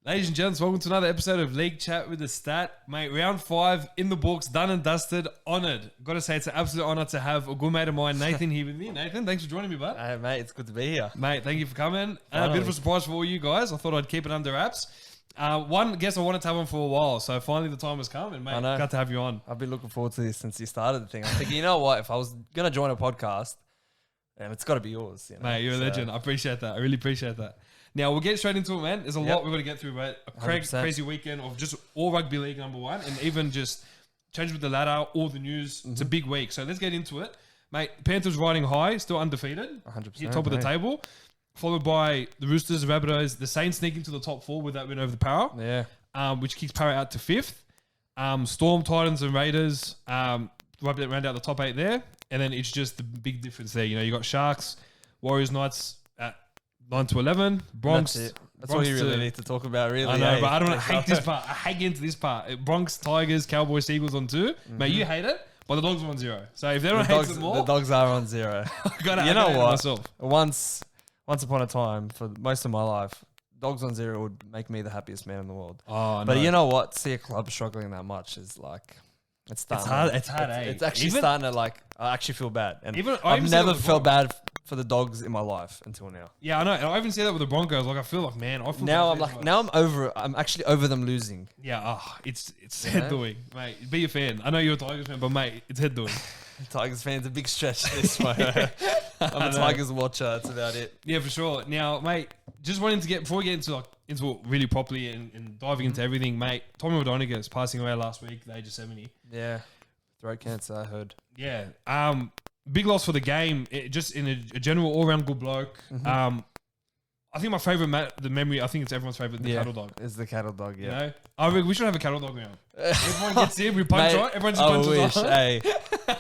Ladies and gents, welcome to another episode of League Chat with the Stat. Mate, round 5 in the books, done and dusted, honoured. Got to say, it's an absolute honour to have a good mate of mine, Nathan, here with me. Nathan, thanks for joining me, bud. Hey, mate, it's good to be here. Mate, thank you for coming. A bit of a surprise for all you guys. I thought I'd keep it under wraps. One guest I wanted to have on for a while, so finally the time has come, and mate, got to have you on. I've been looking forward to this since you started the thing. I'm thinking, you know what? If I was going to join a podcast, it's got to be yours. You know? Mate, you're a legend. I appreciate that. I really appreciate that. Now, we'll get straight into it, man. There's a lot we've got to get through, mate. A crazy weekend of just all rugby league, number one, and even just change with the ladder, all the news. It's a big week. So let's get into it. Mate, Panthers riding high, still undefeated. 100%. Top of the table. Followed by the Roosters, the Rabbitohs, the Saints sneak into the top 4 with that win over the Para. Yeah. Which kicks Para out to 5th. Storm, Titans, and Raiders round out the top 8 there. And then it's just the big difference there. You know, you got Sharks, Warriors, Knights at 9 to 11. Bronx. That's it. That's all you really need to talk about, really. I know, but I don't hate this part. I hate getting to this part. Bronx, Tigers, Cowboys, Eagles on 2. Mate, you hate it, but the Dogs are on 0. So if everyone hates it more... The Dogs are on 0. You know what? Once upon a time, for most of my life, Dogs on 0 would make me the happiest man in the world. Oh, but you know what? See a club struggling that much is like... It's hard. It's actually starting to like... I actually feel bad. And I've never felt bad for the Dogs in my life until now. Yeah, I know. And I even say that with the Broncos. Like, I feel like, man, now I'm over it. I'm actually over them losing. Yeah, it's head doing, mate. Be a fan. I know you're a Tigers fan, but mate, it's head doing. Tigers fans, a big stretch this way. I'm a Tigers watcher. That's about it. Yeah, for sure. Now, mate, just wanting to before we get into it really properly and diving into everything, mate. Tommy Wadonigas passing away last week at the age of 70. Yeah, throat cancer. I heard. Yeah. Big loss for the game. Just in a general all-round good bloke. I think my favourite, the memory, I think it's everyone's favourite, the cattle dog. It's the cattle dog, yeah. You know? I mean, we should have a cattle dog now. Everyone gets in, we punch on, everyone just punches on. Hey,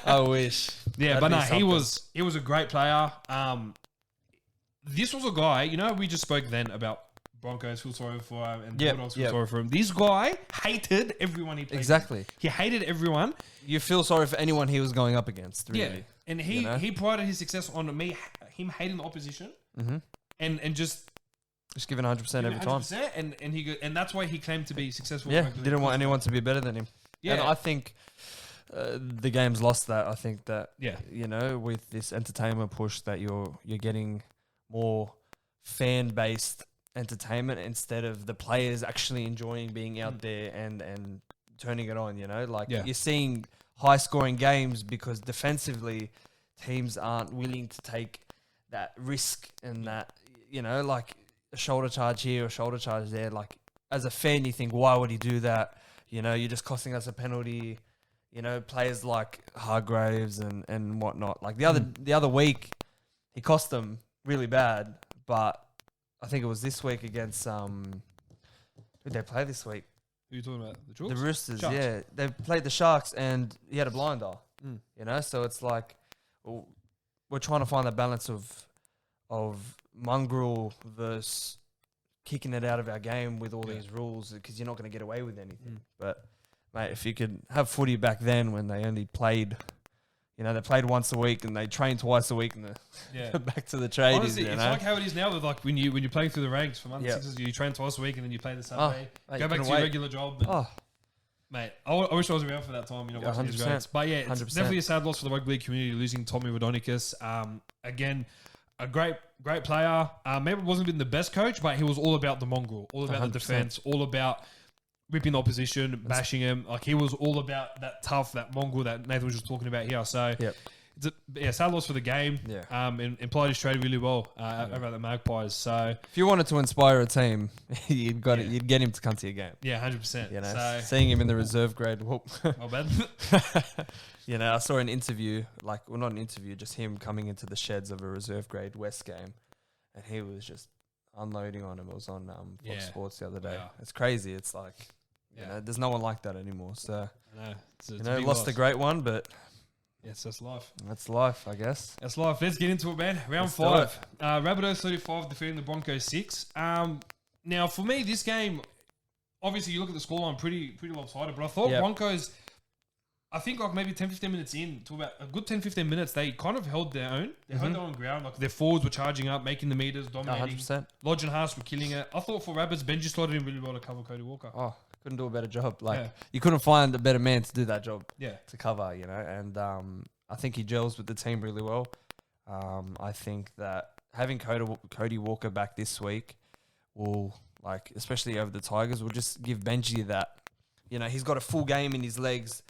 I wish. Yeah, but no, he was a great player. This was a guy, you know, we just spoke then about Broncos feel sorry for him and Bulldogs feel sorry for him. This guy hated everyone he played. Exactly. He hated everyone. You feel sorry for anyone he was going up against, really. Yeah, and he prided his success on him hating the opposition and just giving 100% every time. And that's why he claimed to be successful. Yeah, didn't want anyone to be better than him. Yeah. And I think the game's lost that. I think that, you know, with this entertainment push that you're getting more fan-based entertainment instead of the players actually enjoying being out there and turning it on, you know? Like, you're seeing high-scoring games because defensively teams aren't willing to take that risk and that, you know, like a shoulder charge here or shoulder charge there. Like, as a fan, you think, why would he do that? You know, you're just costing us a penalty. You know, players like Hargraves and whatnot. Like, the other week, he cost them really bad, but I think it was this week against who did they play this week? Who are you talking about? The Jewels? The Roosters, Sharks. yeah. They played the Sharks and he had a blinder. You know, so it's like we're trying to find the balance of mongrel versus kicking it out of our game with all these rules because you're not going to get away with anything. But mate, if you could have footy back then when they only played. You know, they played once a week and they trained twice a week and they're back to the tradies. Honestly, it's like how it is now with like when you're playing through the ranks for months, you train twice a week and then you play the Saturday, go back to your regular job. And, mate, I wish I was around for that time, you know, watching these games. But yeah, it's 100%. Definitely a sad loss for the rugby league community losing Tommy Wadonigas. Again, a great player. Maybe wasn't been the best coach, but he was all about the mongrel, all about 100%. The defense, all about ripping the opposition, bashing him. Like, he was all about that tough, that mongrel that Nathan was just talking about here. So, it's a sad loss for the game. Yeah. And played his trade really well over at the Magpies. So, if you wanted to inspire a team, you'd get him to come to your game. Yeah, 100%. You know, seeing him in the reserve grade. Not bad. You know, I saw an interview, not an interview, just him coming into the sheds of a reserve grade West game, and he was just unloading on him. It was on Fox Sports the other day. Wow. It's crazy. It's like, you know, there's no one like that anymore. So, lost a great one, but yes, that's life. That's life, I guess. That's life. Let's get into it, man. Round 5. Rabbitohs 35 defeating the Broncos 6. Now, for me, this game, obviously, you look at the scoreline, pretty lopsided. But I thought Broncos, I think like maybe 10, 15 minutes in to about a good 10, 15 minutes, they kind of held their own. They held their own ground. Like their forwards were charging up, making the meters, dominating. 100%. Lodge and Haas were killing it. I thought for Rapids, Benji slotted in really well to cover Cody Walker. Oh, couldn't do a better job. Like you couldn't find a better man to do that job. Yeah. To cover, you know, and I think he gels with the team really well. I think that having Cody Walker back this week will, like, especially over the Tigers, will just give Benji that, you know, he's got a full game in his legs,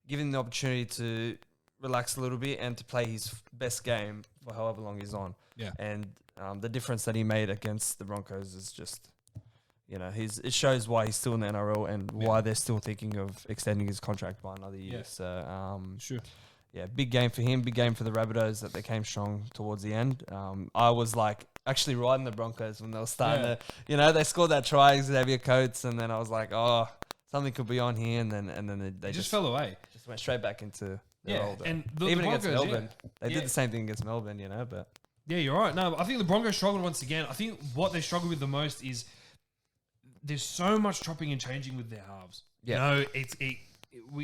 give him the opportunity to relax a little bit and to play his best game for however long he's on. Yeah. And the difference that he made against the Broncos is just, you know, it shows why he's still in the NRL and why they're still thinking of extending his contract by another year. Yeah. So, sure. Yeah, big game for him, big game for the Rabbitohs that they came strong towards the end. I was like actually riding the Broncos when they were starting to, you know, they scored that try, Xavier Coates, and then I was like, oh, something could be on here, and then they just fell away. Just went straight back into their old. And even against Melbourne, they did the same thing against Melbourne, you know. But yeah, you're right. No, I think the Broncos struggled once again. I think what they struggle with the most is there's so much chopping and changing with their halves. Yeah. You know,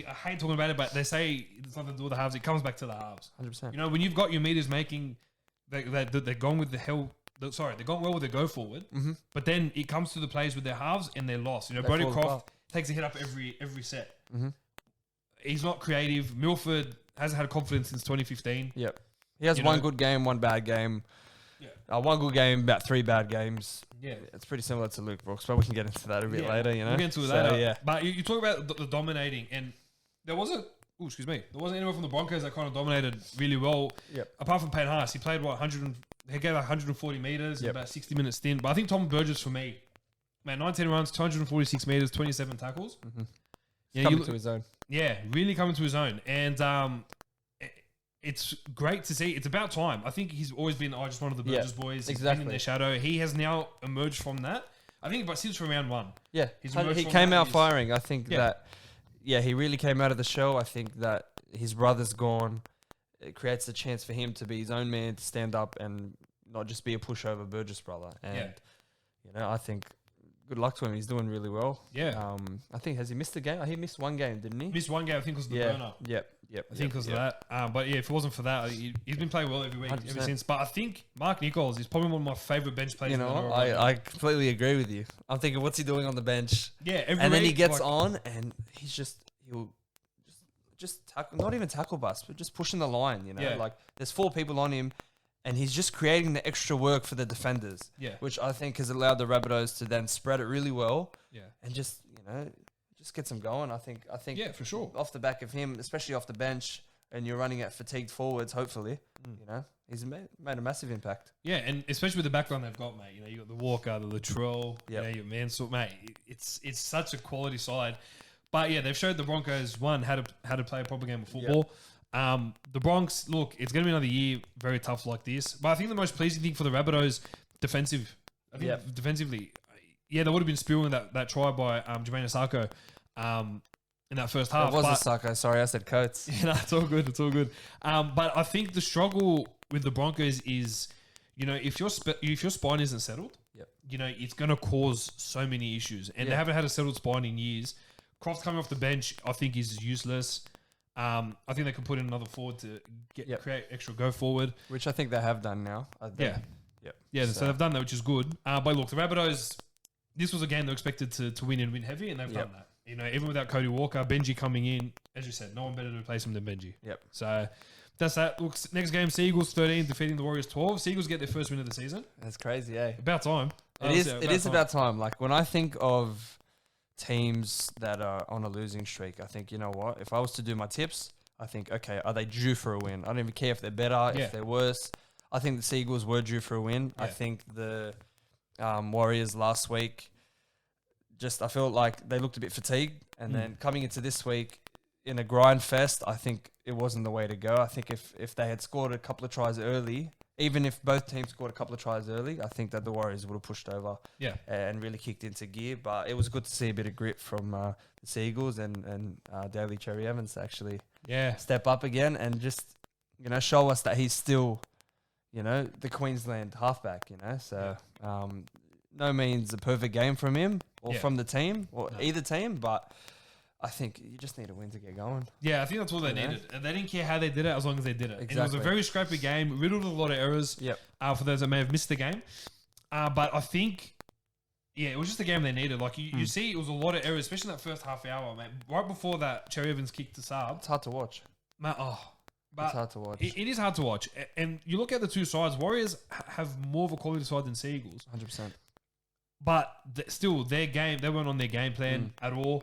I hate talking about it, but they say it's nothing to do with the halves. It comes back to the halves. 100%. You know, when you've got your meters making, they're gone with they're gone well with their go forward, but then it comes to the plays with their halves and they're lost. You know, Brodie Croft takes a hit up every set. He's not creative. Milford hasn't had confidence since 2015. Yep. He has one good game, one bad game. Yeah. One good game, about 3 bad games. Yeah. It's pretty similar to Luke Brooks, but we can get into that a bit later, you know. We'll get into that later. Yeah. But you talk about the dominating, and there wasn't anyone from the Broncos that kind of dominated really well. Yep. Apart from Payne Haas. He played, he gave 140 metres in about a 60-minute stint. But I think Tom Burgess, for me, 19 runs, 246 metres, 27 tackles. He's coming to his own. Yeah, really coming to his own. And it's great to see. It's about time. I think he's always been just one of the Burgess boys. He's been in their shadow. He has now emerged from that. I think since from round 1. Yeah, he came out firing. I think that, he really came out of the show. I think that his brother's gone. It creates a chance for him to be his own man, to stand up and not just be a pushover Burgess brother. And, you know, I think good luck to him. He's doing really well. Yeah. I think, has he missed a game? He missed one game, didn't he? Missed one game, I think, because of the burner. Yep. I think because of that. But yeah, if it wasn't for that, he's been playing well every week 100%. Ever since. But I think Mark Nichols is probably one of my favourite bench players. You know, I completely agree with you. I'm thinking, what's he doing on the bench? Yeah, and then he gets on and he'll just tackle, not even tackle bust, but just pushing the line, you know. Yeah. Like there's 4 people on him and he's just creating the extra work for the defenders. Yeah. Which I think has allowed the Rabbitohs to then spread it really well. Yeah. And just, you know, just gets them going. I think yeah, for sure. Off the back of him, especially off the bench, and you're running at fatigued forwards, hopefully, you know, he's made a massive impact. Yeah, and especially with the backline they've got, mate. You know, you got the Walker, the Latrell, your Mansour, mate. It's such a quality side. But yeah, they've showed the Broncos how to play a proper game of football. Yep. The Bronx, look, it's going to be another year very tough like this. But I think the most pleasing thing for the Rabbitohs, defensively, there would have been spewing that try by Jermaine Asako in that first half. It was Asako. Sorry, I said Coates. Yeah, no, it's all good. It's all good. But I think the struggle with the Broncos is, you know, if your spine isn't settled, you know, it's going to cause so many issues. And they haven't had a settled spine in years. Croft coming off the bench, I think, is useless. I think they could put in another forward to create extra go forward, which I think they have done now. So they've done that, which is good. But look, the Rabbitohs, this was a game they're expected to win and win heavy, and they've done that. You know, even without Cody Walker, Benji coming in, as you said, no one better to replace him than Benji. Yep. So that's that. Look, next game, Seagulls 13 defeating the Warriors 12. Seagulls get their first win of the season. That's crazy, eh? About time. It is about time. Like when I think of teams that are on a losing streak, I think, you know what? If I was to do my tips, I think, okay, are they due for a win? I don't even care if they're better, if they're worse. I think the Seagulls were due for a win. I think the Warriors last week, I felt like they looked a bit fatigued. And then coming into this week in a grind fest, I think it wasn't the way to go. I think if they had scored a couple of tries early, even if both teams scored a couple of tries early, I think that the Warriors would have pushed over and really kicked into gear. But it was good to see a bit of grit from the Seagulls and Daly Cherry Evans to actually step up again and just, you know, show us that he's still, you know, the Queensland halfback, you know. So no means a perfect game from him or from the team or either team, but I think you just need a win to get going. Yeah, I think that's all they needed. And they didn't care how they did it as long as they did it. Exactly. And it was a very scrappy game, riddled with a lot of errors for those that may have missed the game. But I think, it was just the game they needed. Like, you see, it was a lot of errors, especially in that first half hour, man. Right before that, Cherry Evans kicked the sub. It's hard to watch. Man, it's hard to watch. It is hard to watch. And you look at the two sides, Warriors have more of a quality side than Sea Eagles. 100%. But still, their game, they weren't on their game plan at all.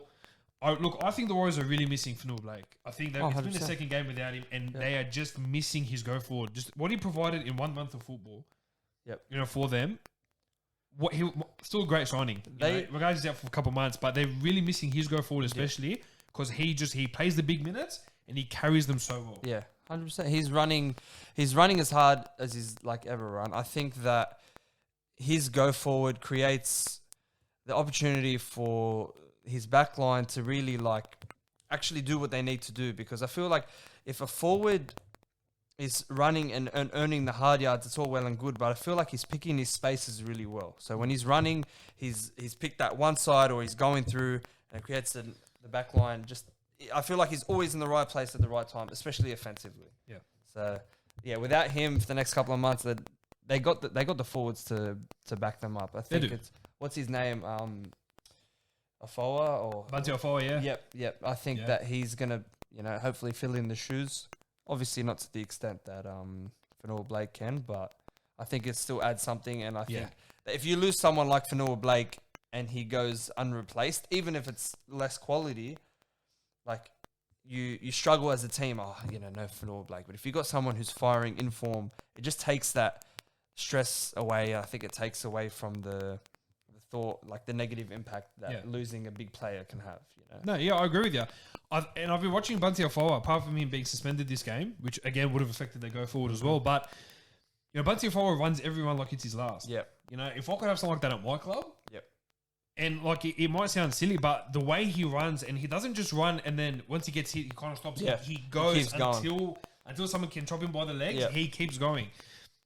I think the Warriors are really missing Fanua Blake. I think it's been the second game without him, and they are just missing his go forward. Just what he provided in 1 month of football. Yep. For them, still a great signing. Regardless, he's out for a couple of months, but they're really missing his go forward, especially because he plays the big minutes and he carries them so well. Yeah, 100%. He's running as hard as he's ever run. I think that his go forward creates the opportunity for his back line to really actually do what they need to do, because I feel like if a forward is running and earning the hard yards, it's all well and good, but I feel like he's picking his spaces really well. So when he's running, he's picked that one side, or he's going through, and it creates the back line. I feel like he's always in the right place at the right time, especially offensively. Yeah. So without him for the next couple of months, they got the forwards to back them up. I think it's what's his name, Afoa or Bunty Afoa, yeah. Yep. I think that he's gonna, hopefully fill in the shoes. Obviously not to the extent that Fanua Blake can, but I think it still adds something. And I think that if you lose someone like Fanua Blake and he goes unreplaced, even if it's less quality, you struggle as a team. No Fanua Blake. But if you got someone who's firing in form, it just takes that stress away. I think it takes away from the thought, the negative impact that losing a big player can have. No, I agree with you. I've been watching Bunty Afoa, apart from him being suspended this game, which again would have affected their go forward as well. But Bunty Afoa runs everyone like it's his last. Yep. If I could have something like that at my club. Yep. And it might sound silly, but the way he runs, and he doesn't just run and then once he gets hit, he kind of stops. Yeah. He goes until someone can chop him by the legs. Yep. He keeps going.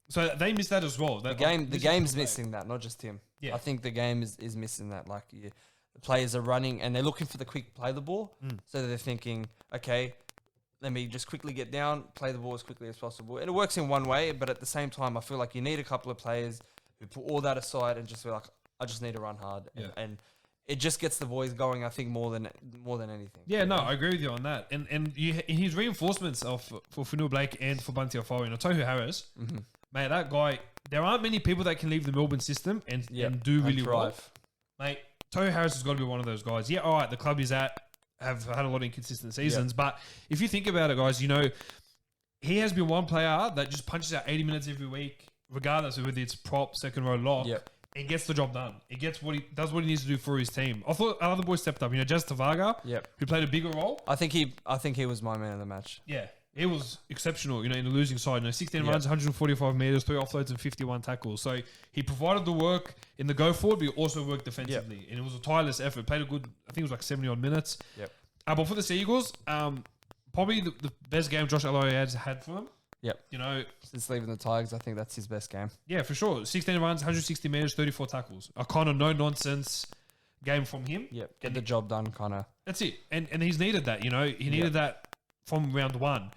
So they miss that as well. The game's missing that, not just him. Yeah. I think the game is missing that. The players are running and they're looking for the quick play the ball. So they're thinking, okay, let me just quickly get down, play the ball as quickly as possible. And it works in one way, but at the same time, I feel like you need a couple of players who put all that aside and just be like, I just need to run hard. Yeah. And it just gets the boys going, I think, more than anything. Yeah, no, I agree with you on that. And in his reinforcements for Fanua Blake and for Bunty Afoa, Tohu Harris, mate, that guy, there aren't many people that can leave the Melbourne system and do really well. Mate, Tohu Harris has got to be one of those guys. Yeah, all right, the club he's at have had a lot of inconsistent seasons, but if you think about it, guys, he has been one player that just punches out 80 minutes every week, regardless of whether it's prop, second row lock, and gets the job done. It gets what he needs to do for his team. I thought other boys stepped up. Jazz Tavaga, who played a bigger role. I think he was my man of the match. Yeah. It was exceptional, in the losing side. 16 runs, 145 metres, 3 offloads and 51 tackles. So he provided the work in the go forward, but he also worked defensively. And it was a tireless effort. Played a good, I think it was 70-odd minutes. Yep. But for the Sea Eagles, probably the best game Josh Aloiai has had for them. Yep. Since leaving the Tigers, I think that's his best game. Yeah, for sure. 16 runs, 160 metres, 34 tackles. A kind of no-nonsense game from him. Yep. Get the job done, kind of. That's it. And he's needed that, He needed that from round one.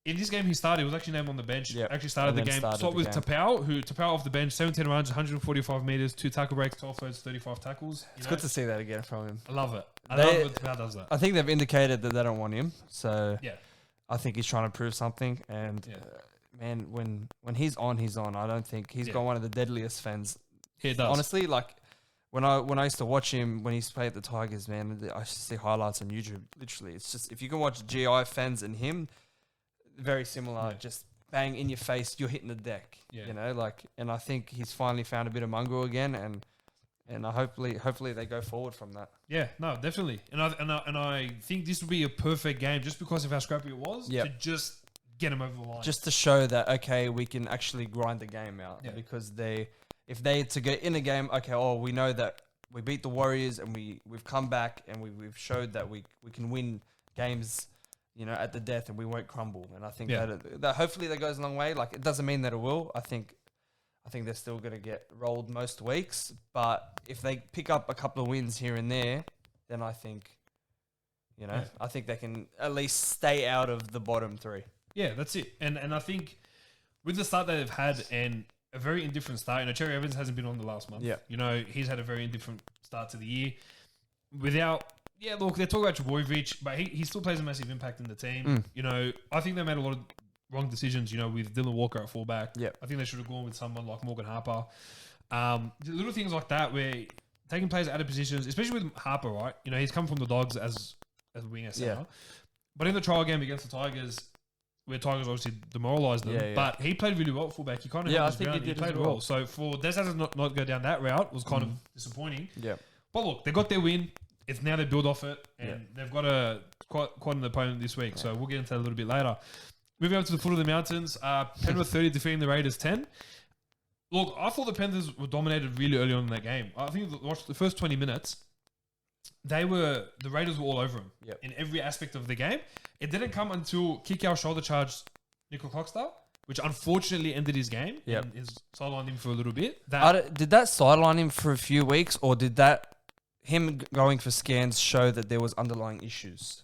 In this game he started, he was actually named on the bench. Actually started the game. Started with Tapau off the bench, 17 runs, 145 metres, 2 tackle breaks, 12 throws, 35 tackles. It's good to see that again from him. I love it. I love when Tapau does that. I think they've indicated that they don't want him. So I think he's trying to prove something. And man, when he's on, he's on. I don't think he's got one of the deadliest fans. He does. Honestly, when I used to watch him when he used to play at the Tigers, man, I used to see highlights on YouTube. Literally, it's just if you can watch GI fans and him, very similar. Just bang in your face, you're hitting the deck. And I think he's finally found a bit of mongrel again, and hopefully they go forward from that. Yeah, no, definitely. And I think this would be a perfect game just because of how scrappy it was to just get him over the line. Just to show that we can actually grind the game out because if they to get in a game, we know that we beat the Warriors and we've come back and we've showed that we can win games, at the death and we won't crumble. And I think that hopefully that goes a long way. It doesn't mean that it will. I think they're still going to get rolled most weeks, but if they pick up a couple of wins here and there, then I think You know, I think they can at least stay out of the bottom 3. Yeah, that's it. And I think with the start that they've had and a very indifferent start, Cherry Evans hasn't been on the last month. Yeah. He's had a very indifferent start to the year. Look, they're talking about Trbojevic, but he still plays a massive impact in the team. I think they made a lot of wrong decisions, with Dylan Walker at fullback. Yeah. I think they should have gone with someone like Morgan Harper. Little things like that where taking players out of positions, especially with Harper, right? He's come from the Dogs as a winger center. But in the trial game against the Tigers, where Tigers obviously demoralised them, but he played really well at fullback. He kind of I think he played well. So for Des Hasler not go down that route was kind of disappointing. Yeah. But look, they got their win. It's now they build off it, and they've got quite an opponent this week. So we'll get into that a little bit later. Moving up to the foot of the mountains, Penrith 30 defeating the Raiders 10. Look, I thought the Panthers were dominated really early on in that game. I think watch the first 20 minutes. The Raiders were all over them in every aspect of the game. It didn't come until kick-out shoulder charge Nico Clockstar, which unfortunately ended his game and is sidelined him for a little bit. Did that sideline him for a few weeks, or did that him going for scans show that there was underlying issues?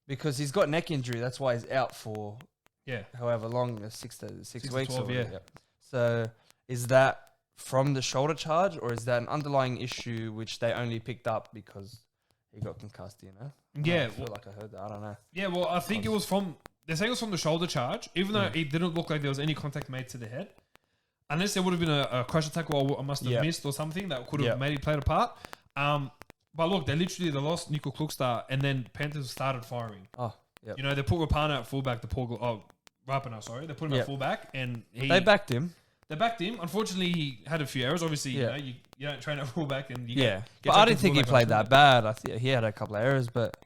Because he's got neck injury, that's why he's out for however long, 6 weeks. 12, So is that from the shoulder charge, or is that an underlying issue which they only picked up because he got concussed? Yeah, I feel like I heard that. I don't know. Yeah, well, I think it was from. They're saying it was from the shoulder charge, even though it didn't look like there was any contact made to the head. Unless there would have been a crusher tackle I must have missed or something that could have maybe played a part. But look, they lost Nico Klukstar, and then Panthers started firing. Oh, yeah. They put Rapana at fullback. Rapana, sorry. They put him at fullback, and they backed him. They backed him. Unfortunately, he had a few errors. Obviously, you don't train at fullback, and you get but I didn't think he played that bad. I think he had a couple of errors, but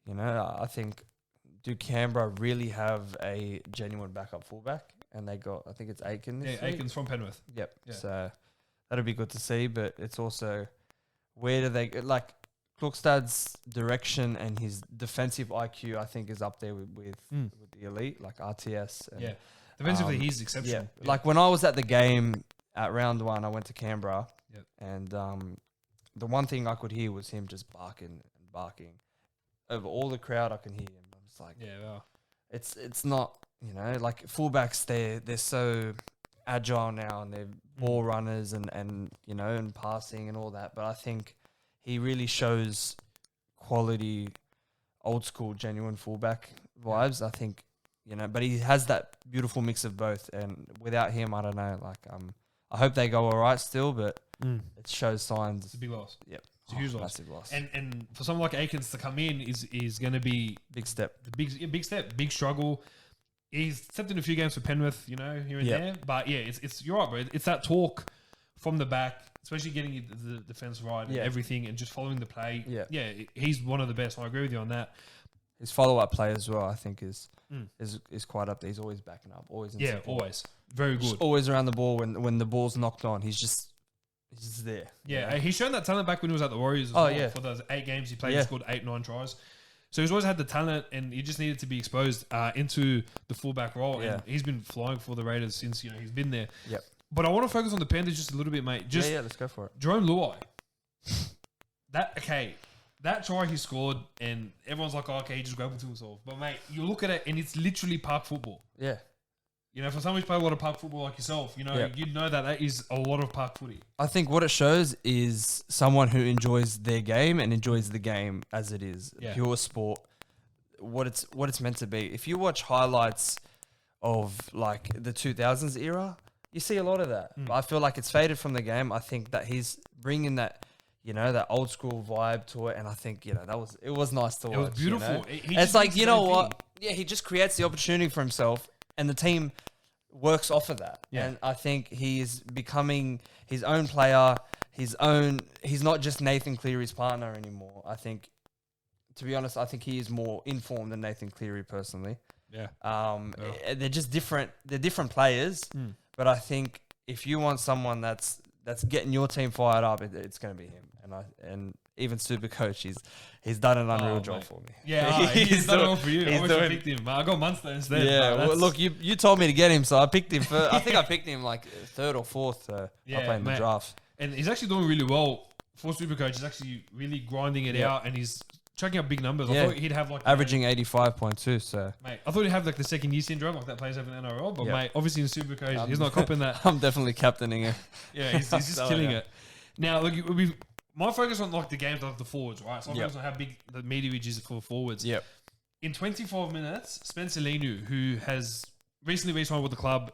I think do Canberra really have a genuine backup fullback? And they got, I think it's Aiken. Aiken's from Penrith. Yep. Yeah. So that'll be good to see, but it's also where do they Klukstad's direction and his defensive IQ, I think, is up there with the elite, like RTS. And, defensively, he's exceptional. Yeah. Like when I was at the game at round 1, I went to Canberra, and the one thing I could hear was him just barking. Over all the crowd, I can hear him. I'm just like, it's not, like fullbacks, they're so agile now, and they're ball runners and passing and all that. But I think he really shows quality, old school, genuine fullback vibes. I think, but he has that beautiful mix of both. And without him, I don't know. I hope they go all right still, but it shows signs. It's a big loss. Yep. It's a huge loss. Massive loss. And for someone like Aikens to come in is going to be big step. Big step, big struggle. He's stepped in a few games for Penrith, here and there. But it's you're right, bro. It's that talk from the back, especially getting the defense right and everything, and just following the play. Yeah, he's one of the best. I agree with you on that. His follow-up play as well, I think, is quite up there. He's always backing up, always. Always very good. Just always around the ball when the ball's knocked on. He's just there. Yeah, he's shown that talent back when he was at the Warriors as well. Yeah. For those 8 games he played, he scored 8-9 tries. So he's always had the talent, and he just needed to be exposed into the fullback role. And he's been flying for the Raiders since he's been there. Yep. But I want to focus on the Panthers just a little bit, mate. Let's go for it. Jerome Luai. That try he scored, and everyone's like, he just grabbed it to himself. But mate, you look at it, and it's literally park football. Yeah. For someone who's played a lot of park football like yourself, you know that is a lot of park footy. I think what it shows is someone who enjoys their game and enjoys the game as it is. Pure sport. What it's meant to be. If you watch highlights of like the 2000s era, you see a lot of that. But I feel like it's faded from the game. I think that he's bringing that, that old school vibe to it, and I think it was nice to watch. It was beautiful. It's like what? Yeah, he just creates the opportunity for himself, and the team works off of that. Yeah. And I think he is becoming his own player, he's not just Nathan Cleary's partner anymore. I think, to be honest, he is more informed than Nathan Cleary personally. Yeah. They're just different. They're different players, but I think if you want someone that's getting your team fired up, it's going to be him. And even Supercoach, he's done an unreal job for me. Yeah, he's done it all for you. I wish I picked him. I got Munster instead. Yeah, well, look, you told me to get him, so I picked him first. I think I picked him like 3rd or 4th. So I played in the draft. And he's actually doing really well for Supercoach. He's actually really grinding it out, and he's chucking up big numbers. I thought he'd have like averaging 85.2. So, mate, I thought he'd have like the second year syndrome, like that plays over in the NRL. But mate, obviously in Supercoach, he's not copping that. I'm definitely captaining it. Yeah, he's just killing it. Now, look, my focus on like the games of the forwards, right? So I focus on how big the meterage is for the forwards. Yep. In 25 minutes, Spencer Leniu, who has recently re-signed with the club,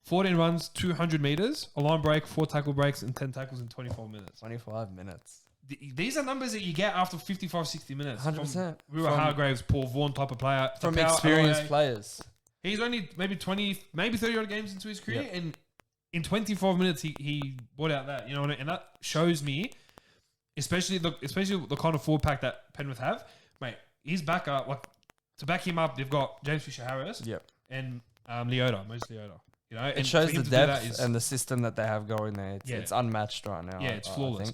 14 runs, 200 meters, a line break, 4 tackle breaks, and 10 tackles in 24 minutes. 25 minutes. These are numbers that you get after 55, 60 minutes. 100%. Rua Hargraves, Paul Vaughan type of player. From experienced players. He's only maybe 20, maybe 30 odd games into his career, and in 25 minutes he brought out that, you know, and that shows me, especially the kind of forward pack that Penrith have, mate. His backup, like to back him up, they've got James Fisher-Harris, and Leota, Moses Leota. You know, it shows the depth and the system that they have going there. It's unmatched right now. Yeah, it's flawless.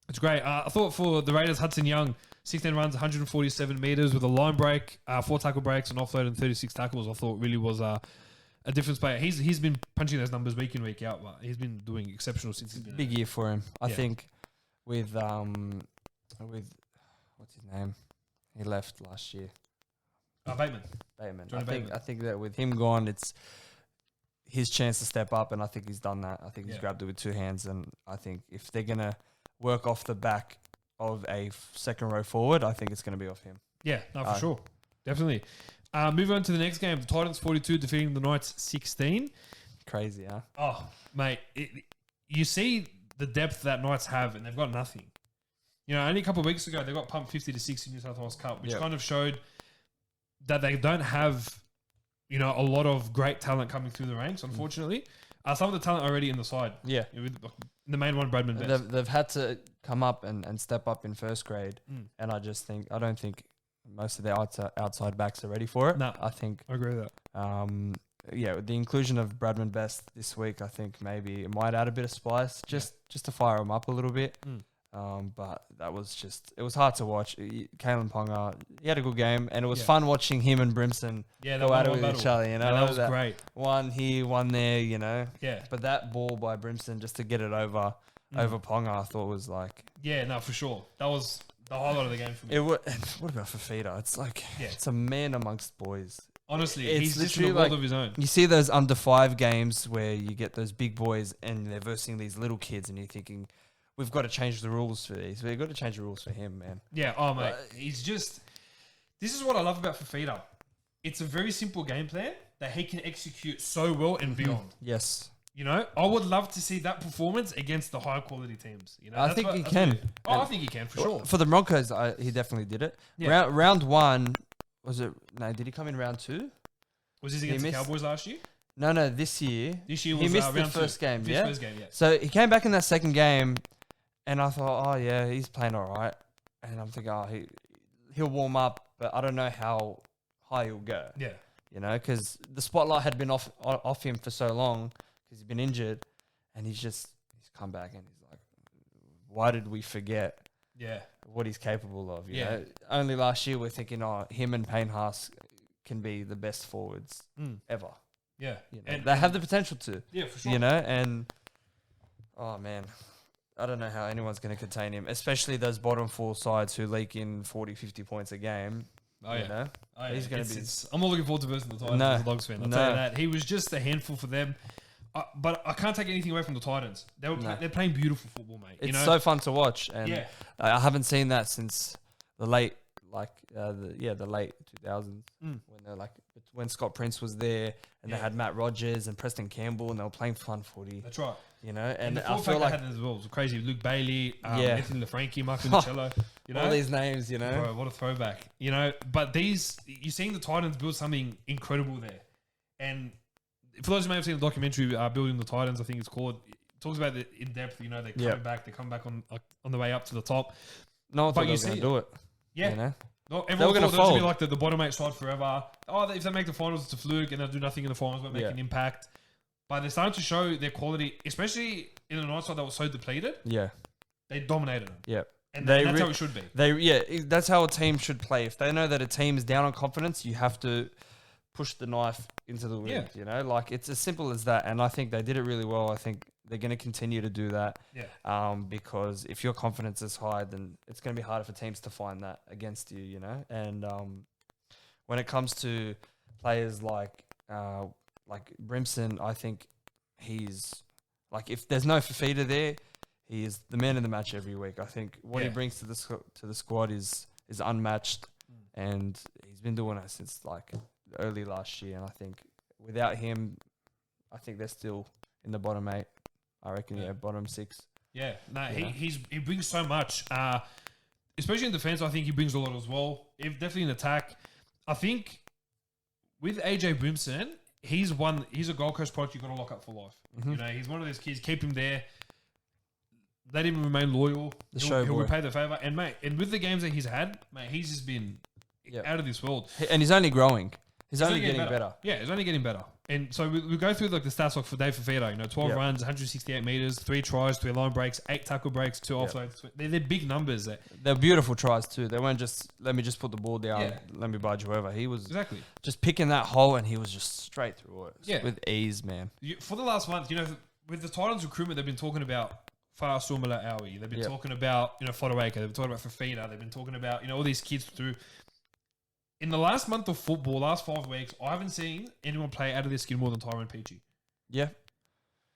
It's great. I thought for the Raiders, Hudson Young, 16 runs, 147 meters with a line break, 4 tackle breaks, an offload, and 36 tackles. I thought really was a difference player. He's been punching those numbers week in, week out, but he's been doing exceptional since he's been big year for him. I think with what's his name? He left last year. Bateman. I think that with him gone, it's his chance to step up, and I think he's done that. I think he's grabbed it with 2 hands, and I think if they're gonna work off the back of a second row forward, I think it's going to be off him. Yeah, no, for sure. Definitely. Moving on to the next game, the Titans 42 defeating the Knights 16. Crazy, huh? Oh, mate. You see the depth that Knights have, and they've got nothing. You know, only a couple of weeks ago, they got pumped 50-6 in New South Wales Cup, which kind of showed that they don't have, you know, a lot of great talent coming through the ranks, unfortunately. Some of the talent already in the side. Yeah. The main one, Bradman Best. They've had to come up and step up in first grade. And I don't think most of their outside backs are ready for it. No, I agree with that. With the inclusion of Bradman Best this week, I think maybe it might add a bit of spice just to fire them up a little bit. But that was it was hard to watch. Kalen Ponga, he had a good game, and it was fun watching him and Brimson go at it with each other. You know, that was great. One here, one there. You know, yeah. But that ball by Brimson just to get it over Ponga, I thought was like, yeah, no, for sure. That was the highlight of the game for me. What about Fafita? It's like it's a man amongst boys. Honestly, he's just in a world of his own. You see those under 5 games where you get those big boys and they're versing these little kids, and you're thinking, we've got to change the rules for these. We've got to change the rules for him, man. Yeah, oh, mate. He's just... This is what I love about Fafita. It's a very simple game plan that he can execute so well and beyond. Yes. You know, I would love to see that performance against the high-quality teams. You know, I think he can. I think he can, for sure. For the Broncos, he definitely did it. Yeah. Round 1, was it... No, did he come in round 2? Was this against the Cowboys last year? No, this year. This year was he missed the round first 2. game, First game, yeah. So he came back in that second game, and I thought, oh, yeah, he's playing all right. And I'm thinking, he'll warm up, but I don't know how high he'll go. Yeah. You know, because the spotlight had been off him for so long because he's been injured, and he's come back and he's like, why did we forget what he's capable of? You know? Only last year we're thinking, him and Payne Haas can be the best forwards ever. Yeah. You know, and they have the potential to. Yeah, for sure. You know, and oh man, I don't know how anyone's going to contain him, especially those bottom 4 sides who leak in 40, 50 points a game. Oh, yeah. You know? Oh, yeah. He's going to be... I'm not looking forward to versing the Titans as a Dogs fan. I'll tell you that. He was just a handful for them. But I can't take anything away from the Titans. They're playing beautiful football, mate. It's so fun to watch. And I haven't seen that since the late, the late 2000s when Scott Prince was there and they had Matt Rogers and Preston Campbell and they were playing fun footy. That's right. You know, and the I feel like they had as well. It was crazy. Luke Bailey, Anthony LaFranchi, Marco Micello. You know, all these names. You know, bro, what a throwback. You know, but you're seeing the Titans build something incredible there. And for those who may have seen the documentary, Building the Titans, I think it's called. It talks about it in depth. You know, they come back on the way up to the top. No one thought they were going to do it. Yeah. You know? No, everyone thought they'll be like the bottom 8 side forever. If they make the finals, it's a fluke, and they'll do nothing in the finals, but make an impact. But they're starting to show their quality, especially in the Knights side that was so depleted. Yeah. They dominated them. Yeah. And that's how it should be. That's how a team should play. If they know that a team is down on confidence, you have to push the knife into the wind. You know, like it's as simple as that. And I think they did it really well. I think they're going to continue to do that. Yeah. Because if your confidence is high, then it's going to be harder for teams to find that against you, you know? And when it comes to players like Brimson, I think he's like, if there's no Fafita there, he is the man of the match every week. I think what he brings to the squad is unmatched, and he's been doing it since like early last year. And I think without him, I think they're still in the bottom 8. I reckon, bottom 6. Yeah, no, he brings so much, especially in defense. I think he brings a lot as well. Definitely in attack. I think with AJ Brimson, he's a Gold Coast product you've got to lock up for life. Mm-hmm. You know, he's one of those kids. Keep him there. Let him remain loyal. He'll repay the favour. And mate, and with the games that he's had, mate, he's just been out of this world. And he's only growing. He's only getting better. Yeah, he's only getting better. And so we go through like the stats like for Dave Fafita, you know, 12 runs, 168 metres, 3 tries, 3 line breaks, 8 tackle breaks, 2 offloads. They're big numbers. They're beautiful tries too. They weren't just, let me just put the ball down, let me budge whoever. He was just picking that hole, and he was just straight through it with ease, man. For the last month, you know, with the Titans recruitment, they've been talking about Far Sumala Aui. They've been talking about, you know, Fodawaker. They've been talking about Fafita. They've been talking about, you know, all these kids through. In the last month of football, last 5 weeks, I haven't seen anyone play out of their skin more than Tyrone Peachy. Yeah.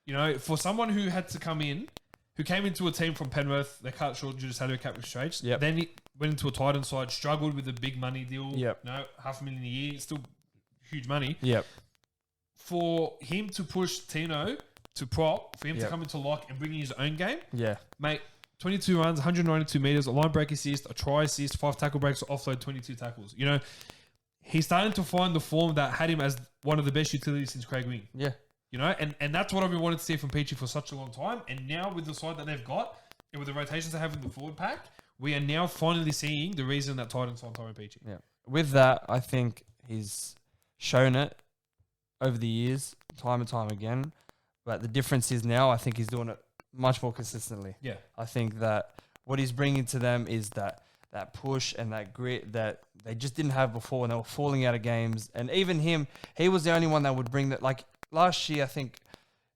You know, for someone who had to come in, who came into a team from Penrith, they cut short due to salary cap restraints. Yep. Then he went into a Titan side, struggled with a big money deal. Yep. You know, $500,000 a year, still huge money. Yep. For him to push Tino to prop, for him to come into lock and bring in his own game. Yeah. Mate, 22 runs, 192 metres, a line break assist, a try assist, 5 tackle breaks, offload, 22 tackles. You know, he's starting to find the form that had him as one of the best utilities since Craig Wing. Yeah. You know, and that's what I've been wanting to see from Peachy for such a long time. And now with the side that they've got, and with the rotations they have in the forward pack, we are now finally seeing the reason that Titans signed Tyrone Peachy. Yeah. With that, I think he's shown it over the years, time and time again. But the difference is now, I think he's doing it much more consistently. Yeah. I think that what he's bringing to them is that push and that grit that they just didn't have before, and they were falling out of games. And even him, he was the only one that would bring that. Like last year, I think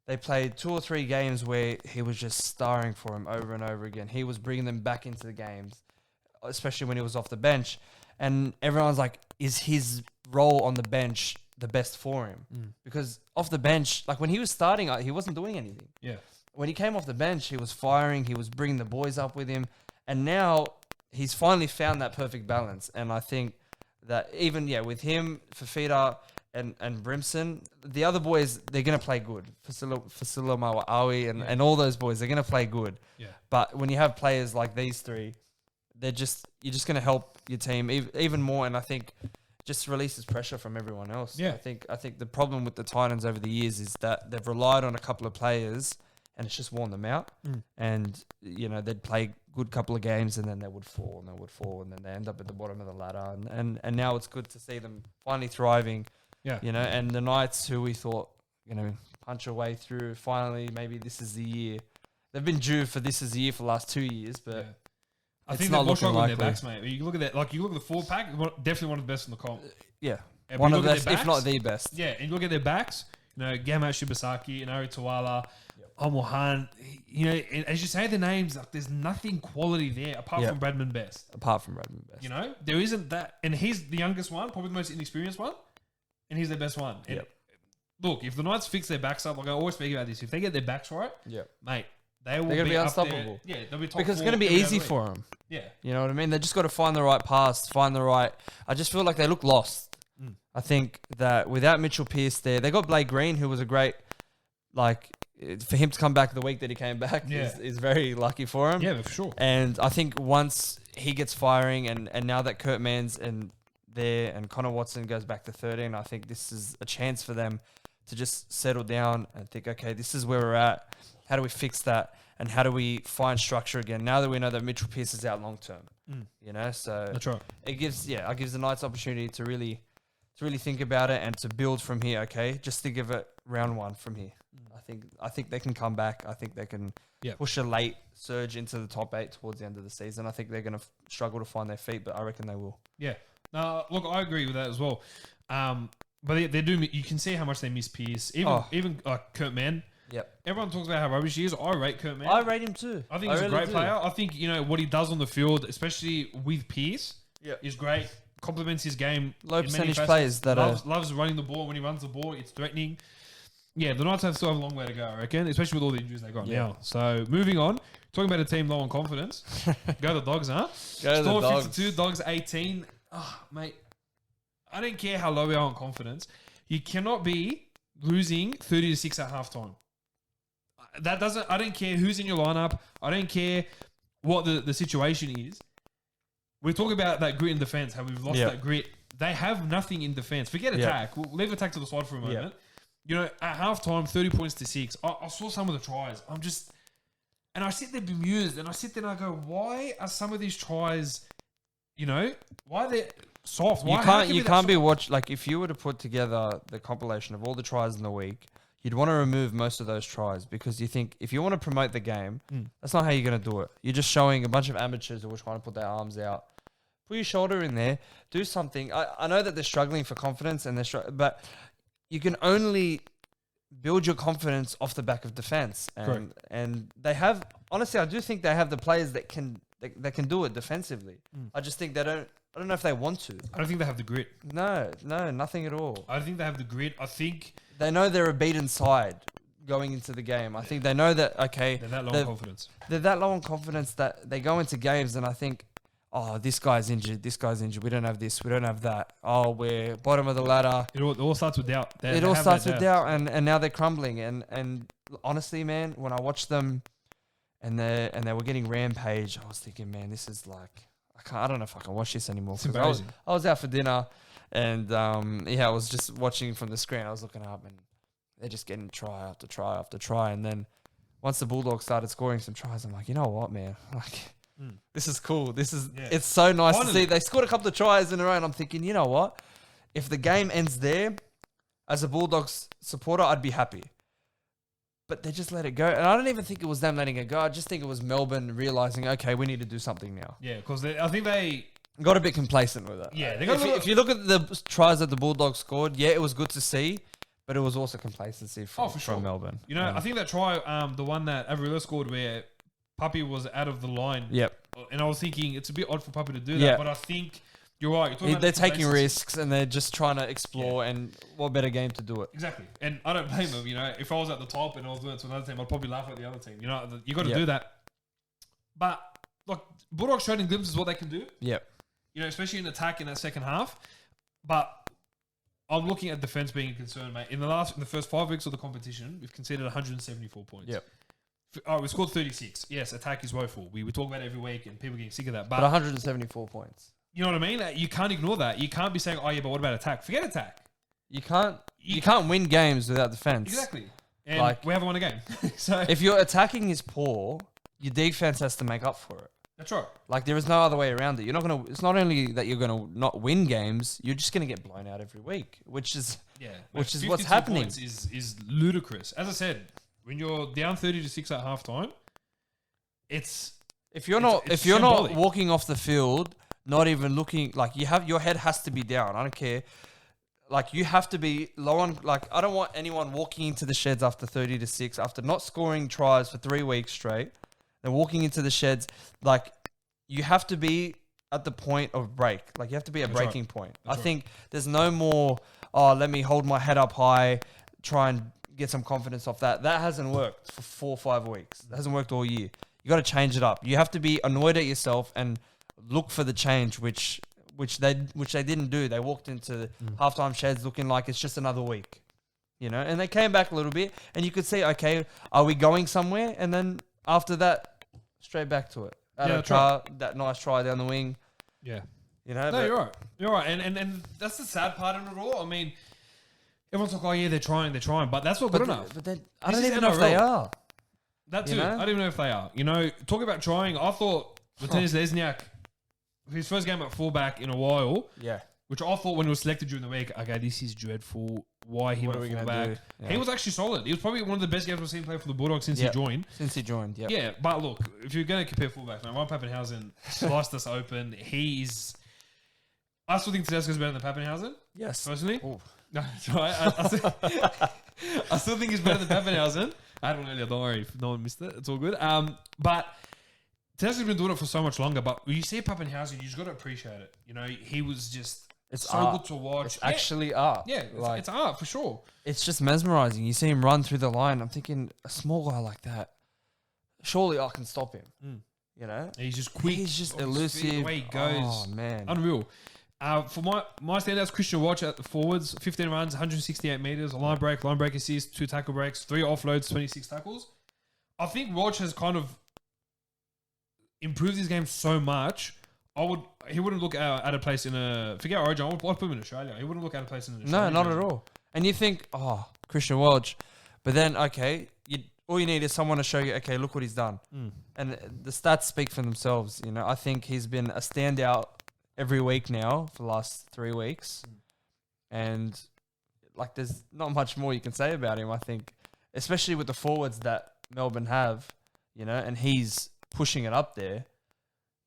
they played 2 or 3 games where he was just starring for him over and over again. He was bringing them back into the games, especially when he was off the bench. And everyone's like, is his role on the bench the best for him? Because off the bench, like when he was starting, he wasn't doing anything. Yeah. When he came off the bench, he was firing. He was bringing the boys up with him. And now he's finally found that perfect balance. And I think that even, with him, Fafita and Brimson, the other boys, they're going to play good. Fasila Mawaawi and all those boys, they're going to play good. Yeah. But when you have players like these 3, you're just going to help your team even more. And I think just releases pressure from everyone else. Yeah. I think the problem with the Titans over the years is that they've relied on a couple of players, and it's just worn them out. And, you know, they'd play good couple of games, and then they would fall, and then they end up at the bottom of the ladder. And now it's good to see them finally thriving. Yeah. You know, and the Knights, who we thought, you know, punch a way through, finally, maybe this is the year. They've been due for this is the year for the last 2 years, but I think they're more struggling with their backs, mate. You look at that, like you look at the forward pack, definitely one of the best in the comp. Yeah. And one of the best, if not the best. Yeah, and you look at their backs, you know, Gamat Shibasaki, Inari Tawala, Omohan, you know, and as you say the names, like there's nothing quality there apart from Bradman Best. You know, there isn't that, and he's the youngest one, probably the most inexperienced one, and he's their best one. And look, if the Knights fix their backs up, like I always speak about this, if they get their backs right, mate, they're going to be unstoppable. There. Yeah, they'll be top because it's going to be easy for them. Yeah. You know what I mean? They just got to find the right pass, find the right. I just feel like they look lost. I think that without Mitchell Pearce there, they got Blake Green, who was a great, like, for him to come back the week that he came back is very lucky for him. Yeah, for sure. And I think once he gets firing, and now that Kurt Mann's and there and Connor Watson goes back to 13, I think this is a chance for them to just settle down and think, okay, this is where we're at. How do we fix that? And how do we find structure again? Now that we know that Mitchell Pearce is out long term, you know, so that's right. It gives the Knights opportunity to really think about it and to build from here. Okay, just think of it round 1 from here. I think they can come back. I think they can push a late surge into the top 8 towards the end of the season. I think they're going to struggle to find their feet, but I reckon they will. Yeah. Look, I agree with that as well. But they do. You can see how much they miss Pearce. Even Kurt Mann. Yep. Everyone talks about how rubbish he is. I rate Kurt Mann. I rate him too. I think he's a great player. I think, what he does on the field, especially with Pierce, is great. Complements his game. Low percentage players that loves running the ball. When he runs the ball, it's threatening. Yeah, the Knights still have a long way to go, I reckon, especially with all the injuries they got now. So, moving on. Talking about a team low on confidence. Go the Dogs, huh? Go the Dogs. 52, Dogs 18. Oh, mate, I don't care how low we are on confidence. You cannot be losing 30-6 at halftime. I don't care who's in your lineup. I don't care what the situation is. We're talking about that grit in defense, how we've lost that grit. They have nothing in defense. Forget attack. We'll leave attack to the side for a moment. At halftime, 30 points to 6. I saw some of the tries. And I sit there bemused, and I sit there and I go, why are some of these tries, why are they soft? You can't be watched. Like, if you were to put together the compilation of all the tries in the week, you'd want to remove most of those tries because you think if you want to promote the game, that's not how you're going to do it. You're just showing a bunch of amateurs who are trying to put their arms out. Put your shoulder in there. Do something. I know that they're struggling for confidence, but you can only build your confidence off the back of defense. And they have, honestly, I do think they have the players that can do it defensively. I just think I don't know if they want to. I don't think they have the grit. No, nothing at all. I don't think they have the grit. I think they know they're a beaten side going into the game. I think they know that, okay. They're that low on confidence. They're that low on confidence that they go into games and I think, oh, this guy's injured. We don't have this. We don't have that. Oh, we're bottom of the ladder. It all starts with doubt. It all starts with doubt, and now they're crumbling. And honestly, man, when I watched them and they were getting rampage, I was thinking, man, this is like, I don't know if I can watch this anymore. It's embarrassing. I was out for dinner, and I was just watching from the screen. I was looking up, and they're just getting try after try after try. And then once the Bulldogs started scoring some tries, I'm like, you know what, man, this is cool. It's so nice to see. They scored a couple of tries in a row, and I'm thinking, you know what? If the game ends there, as a Bulldogs supporter, I'd be happy. But they just let it go. And I don't even think it was them letting it go. I just think it was Melbourne realising, okay, we need to do something now. Yeah, because I think they got a bit complacent with it. Yeah. If you look at the tries that the Bulldogs scored, yeah, it was good to see, but it was also complacency from Melbourne. I think that try, the one that Avrila scored where Puppy was out of the line. Yep. And I was thinking it's a bit odd for Puppy to do that, but I think you're right. They're taking risks and they're just trying to explore, and what better game to do it? Exactly. And I don't blame them. If I was at the top and I was doing it to another team, I'd probably laugh at the other team. You got to do that. But look, Bulldogs showed in glimpses what they can do. Yep. Especially in attack in that second half. But I'm looking at defense being a concern, mate. In the first 5 weeks of the competition, we've conceded 174 points. Yep. We scored 36. Yes, attack is woeful. We talk about it every week, and people are getting sick of that. But 174 points. You know what I mean? You can't ignore that. You can't be saying, "Oh yeah, but what about attack?" Forget attack. You can't win games without defense. Exactly. And we haven't won a game. So if your attacking is poor, your defense has to make up for it. That's right. Like, there is no other way around it. You're not gonna. It's not only that you're gonna not win games, you're just gonna get blown out every week, which is what's happening. Is ludicrous. As I said, when you're down 30-6 at halftime, if you're not walking off the field, not even looking, like, your head has to be down. I don't care. Like, you have to be low on. Like, I don't want anyone walking into the sheds after 30-6, after not scoring tries for 3 weeks straight. They're walking into the sheds. Like, you have to be at the point of break. Like, you have to be at breaking point. I think there's no more, let me hold my head up high, try and get some confidence off that. That hasn't worked for 4 or 5 weeks. It hasn't worked all year. You got to change it up. You have to be annoyed at yourself and look for the change, which they didn't do. They walked into halftime sheds looking like it's just another week, and they came back a little bit, and you could see, okay, are we going somewhere? And then after that, straight back to it. That nice try down the wing. Yeah. No, you're right. You're right. And that's the sad part of it all. I mean, everyone's like, oh yeah, they're trying, but that's not good enough. But I don't even know if they are. That too. I don't even know if they are. Talk about trying. I thought Martinez Lesniak, his first game at fullback in a while. Yeah. Which I thought when he was selected during the week, okay, this is dreadful. Why he went fullback? Yeah. He was actually solid. He was probably one of the best games I've seen play for the Bulldogs since he joined. Yeah. Yeah, but look, if you're going to compare fullbacks, man, Ryan Pappenhausen sliced us open. I still think Tedesco's better than Pappenhausen. Yes. Personally. Ooh. No, that's right. I still think he's better than Pappenhausen. I had one earlier. Don't worry, if no one missed it. It's all good. But Tesla's been doing it for so much longer. But when you see Pappenhausen, you just got to appreciate it. You know, he was just so art. good to watch. It's actually art. Yeah, it's art for sure. It's just mesmerizing. You see him run through the line. I'm thinking, a small guy like that, surely I can stop him. You know, he's just quick. He's just elusive. The way he goes, oh man, unreal. For my standouts, Christian Watch at the forwards, 15 runs, 168 meters, a line break assist, 2 tackle breaks, 3 offloads, 26 tackles. I think Watch has kind of improved his game so much. He wouldn't look at a place in forget Origin. I'd put him in Australia. He wouldn't look at a place in Australia. No, not at all. And you think, Christian Watch, but then all you need is someone to show you, okay, look what he's done, and the stats speak for themselves. You know, I think he's been a standout every week now for the last 3 weeks. And like, there's not much more you can say about him, I think, especially with the forwards that Melbourne have, you know, and he's pushing it up there.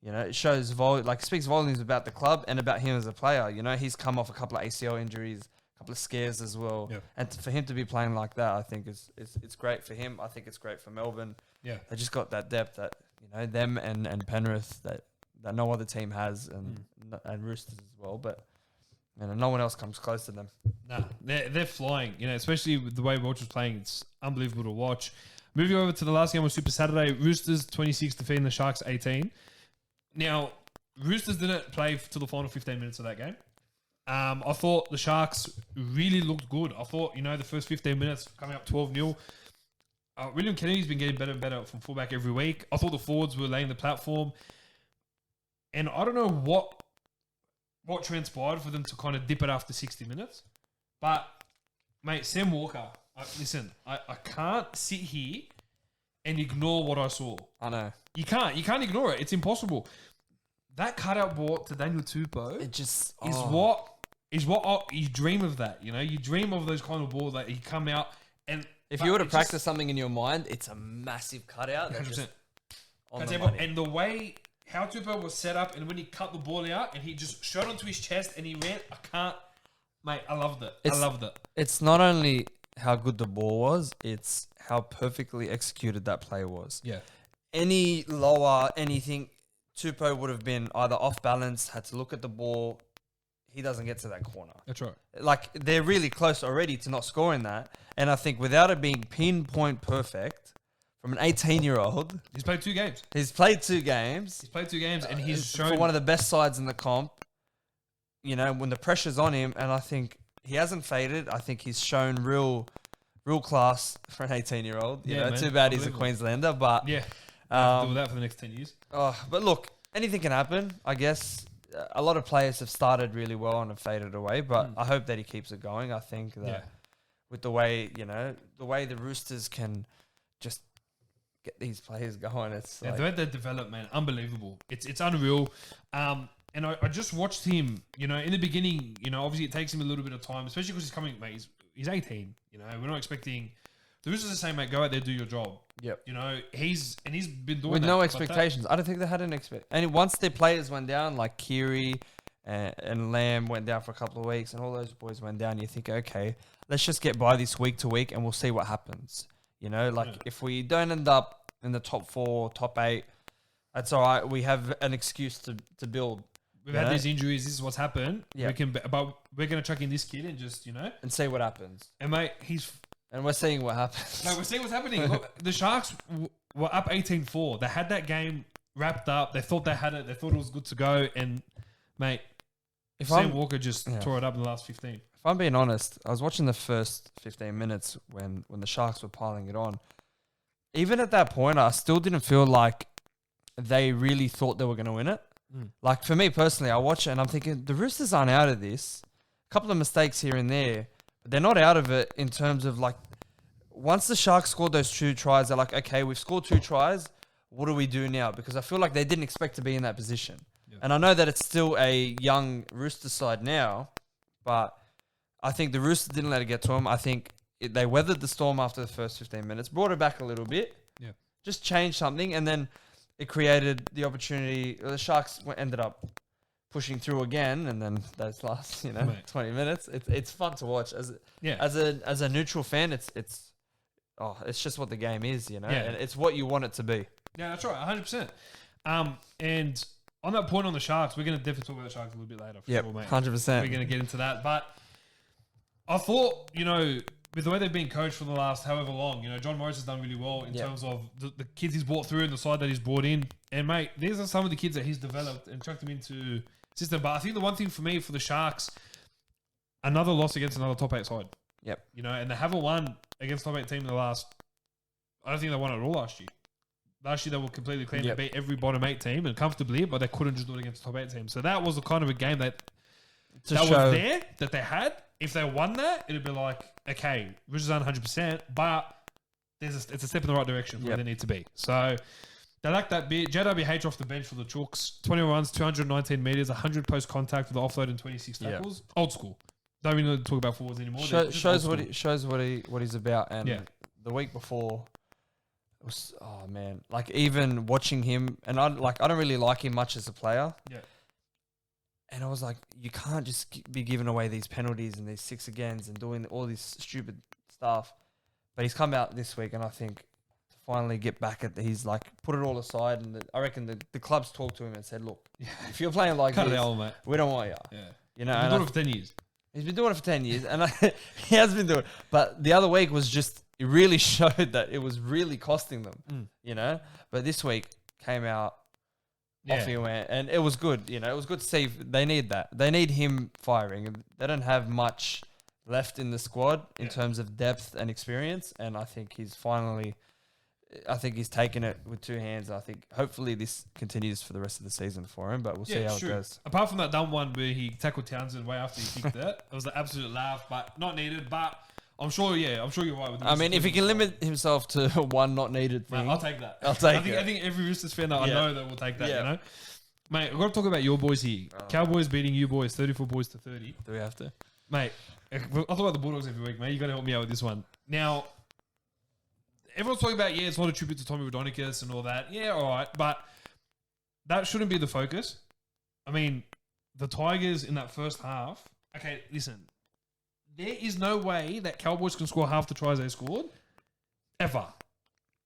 You know, it shows speaks volumes about the club and about him as a player. You know, he's come off a couple of ACL injuries, a couple of scares as well. Yeah. And for him to be playing like that, I think it's great for him. I think it's great for Melbourne. Yeah. They just got that depth that, you know, them and Penrith that no other team has, and Roosters as well, but no one else comes close to them. Nah, they're flying, you know, especially with the way Watch was playing. It's unbelievable to watch. Moving over to the last game of Super Saturday, Roosters 26 defeating the Sharks 18. Now, Roosters didn't play till the final 15 minutes of that game. I thought the Sharks really looked good. I thought, you know, the first 15 minutes coming up 12-0. William Kennedy's been getting better and better from fullback every week. I thought the forwards were laying the platform. And I don't know what transpired for them to kind of dip it after 60 minutes. But, mate, Sam Walker, listen, I can't sit here and ignore what I saw. I know. You can't ignore it. It's impossible. That cutout ball to Daniel Tupou is what you dream of that. You know, you dream of those kind of balls that you come out and if you were to practice something in your mind, it's a massive cutout. 100%. And the way how Tupou was set up, and when he cut the ball out and he just shot onto his chest and he ran, I loved it. I loved it. It's not only how good the ball was, it's how perfectly executed that play was. Yeah. Any lower, anything, Tupou would have been either off balance, had to look at the ball. He doesn't get to that corner. That's right. Like, they're really close already to not scoring that. And I think without it being pinpoint perfect, from an 18-year-old... He's played 2 games. He's played 2 games. And he's shown... For one of the best sides in the comp, you know, when the pressure's on him, and I think he hasn't faded. I think he's shown real class for an 18-year-old. You know, man. Too bad he's a Queenslander, but... Yeah. Do that for the next 10 years. But look, anything can happen, I guess. A lot of players have started really well and have faded away, but I hope that he keeps it going. I think that with the way, you know, the way the Roosters can just get these players going, it's the way they develop, man, unbelievable. It's unreal. And I just watched him, you know, in the beginning, you know, obviously it takes him a little bit of time, especially because he's coming, mate, he's 18, you know, we're not expecting... The Roosters are saying, mate, go out there, do your job. Yep. You know, he's been doing with that. no expectations. I don't think they had an expect. And once their players went down, like Keary and Lamb went down for a couple of weeks, and all those boys went down, you think, okay, let's just get by this week to week, and we'll see what happens. You know, like if we don't end up in the top 4, top 8, that's all right. We have an excuse to build. We've had these injuries. This is what's happened. Yeah. We're going to chuck in this kid and just, you know, and see what happens. And mate, and we're seeing what happens. No, we're seeing what's happening. Look, the Sharks were up 18-4. They had that game wrapped up. They thought they had it. They thought it was good to go. And, mate, Sam Walker just tore it up in the last 15. If I'm being honest, I was watching the first 15 minutes when the Sharks were piling it on. Even at that point, I still didn't feel like they really thought they were going to win it. Like, for me personally, I watch it and I'm thinking, the Roosters aren't out of this. A couple of mistakes here and there. They're not out of it in terms of, like, once the Sharks scored those 2 tries, they're like, okay, we've scored 2 tries. What do we do now? Because I feel like they didn't expect to be in that position. Yeah. And I know that it's still a young Rooster side now, but I think the Roosters didn't let it get to them. I think they weathered the storm after the first 15 minutes, brought it back a little bit, just changed something, and then it created the opportunity. The Sharks ended up pushing through again, and then those last 20 minutes, it's fun to watch as a neutral fan. It's it's just what the game is, you know? Yeah. And it's what you want it to be. Yeah, that's right, 100%. And on that point on the Sharks, we're going to definitely talk about the Sharks a little bit later. Yeah, 100%. We're going to get into that. But I thought, with the way they've been coached for the last however long, John Morris has done really well in terms of the kids he's brought through and the side that he's brought in. And, mate, these are some of the kids that he's developed and chucked them into system. But I think the one thing for me, for the Sharks, another loss against another top 8 side. Yep. And they haven't won against top 8 team in the last... I don't think they won it at all last year. Last year they were completely clean. They beat every bottom 8 team and comfortably, but they couldn't just do it against the top 8 team. So that was the kind of a game that was there, that they had. If they won that, it'd be like, okay, Richards aren't 100%, but it's a step in the right direction where they need to be. So they like that bit. JWH off the bench for the Chooks. 21 runs, 219 metres, 100 post contact with the offload and 26 tackles. Yep. Old school. Don't really need to talk about forwards anymore. Shows what he's about. And the week before, it was, oh man, like even watching him, and I don't really like him much as a player. Yeah. And I was like, you can't just be giving away these penalties and these 6 agains and doing all this stupid stuff. But he's come out this week, and I think to finally get back at, he's like put it all aside, and I reckon the clubs talked to him and said, look, if you're playing like this, mate. We don't want you. Yeah. You know, he's been doing it for 10 years. He's been doing it for 10 years, and he has been doing it. But the other week was just, it really showed that it was really costing them, you know. But this week came out, off he went, and it was good. It was good to see. They need that. They need him firing. They don't have much left in the squad in terms of depth and experience, and I think he's taken it with 2 hands. I think hopefully this continues for the rest of the season for him, but we'll see how it goes. Apart from that dumb one where he tackled Townsend way after he kicked it was an absolute laugh, but not needed. But I'm sure you're right with this. I mean, if he can limit himself to one not needed thing, I'll take that. I think every Roosters fan that I know that will take that, Mate, we've got to talk about your boys here. Cowboys beating you boys, 34 boys to 30. Do we have to? Mate, I talk about the Bulldogs every week, mate. You got to help me out with this one. Now, everyone's talking about, it's not a tribute to Tommy Raudonikis and all that. Yeah, all right. But that shouldn't be the focus. I mean, the Tigers in that first half... Okay, listen. There is no way that Cowboys can score half the tries they scored. Ever.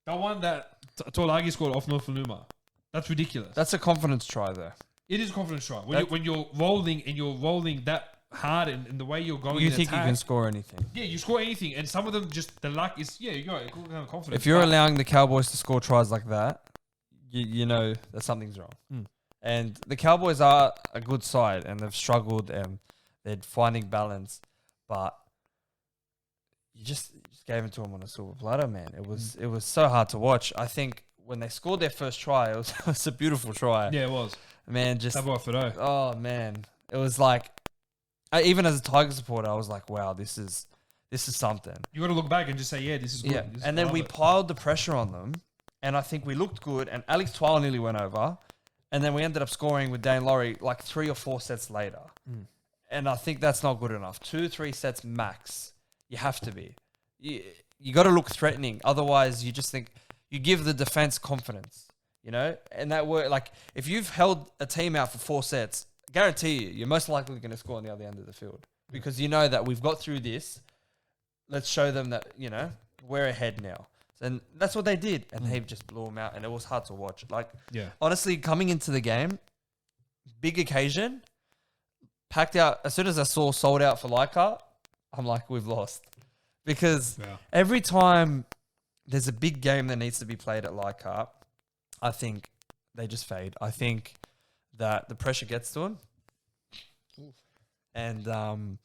The one that Tolagi scored off North Faluma. That's ridiculous. That's a confidence try, though. It is a confidence try. When you're rolling and you're rolling that hard and the way you're going, you think you can score anything. Yeah, you score anything. And some of them just, the luck is, you got it. Kind of confidence. If you're allowing the Cowboys to score tries like that, you know that something's wrong. And the Cowboys are a good side, and they've struggled, and they're finding balance. But you just gave it to them on a silver platter, man. It was so hard to watch. I think when they scored their first try, it was a beautiful try. Yeah, it was. Man, just... Oh, man. It was like... even as a Tiger supporter, I was like, wow, this is something. You got to look back and just say, this is good. Yeah. And then we piled the pressure on them, and I think we looked good, and Alex Twile nearly went over, and then we ended up scoring with Dane Laurie like 3 or 4 sets later. And I think that's not good enough. 2-3 sets max. You have to be. You got to look threatening. Otherwise, you just think you give the defense confidence, And that work, like if you've held a team out for 4 sets, guarantee you're most likely going to score on the other end of the field because you know that we've got through this. Let's show them that we're ahead now, and that's what they did. And they just blew them out, and it was hard to watch. Honestly, coming into the game, big occasion. Packed out. As soon as I saw sold out for Leichhardt, I'm like, we've lost. Because every time there's a big game that needs to be played at Leichhardt, I think they just fade. I think that the pressure gets to them. And,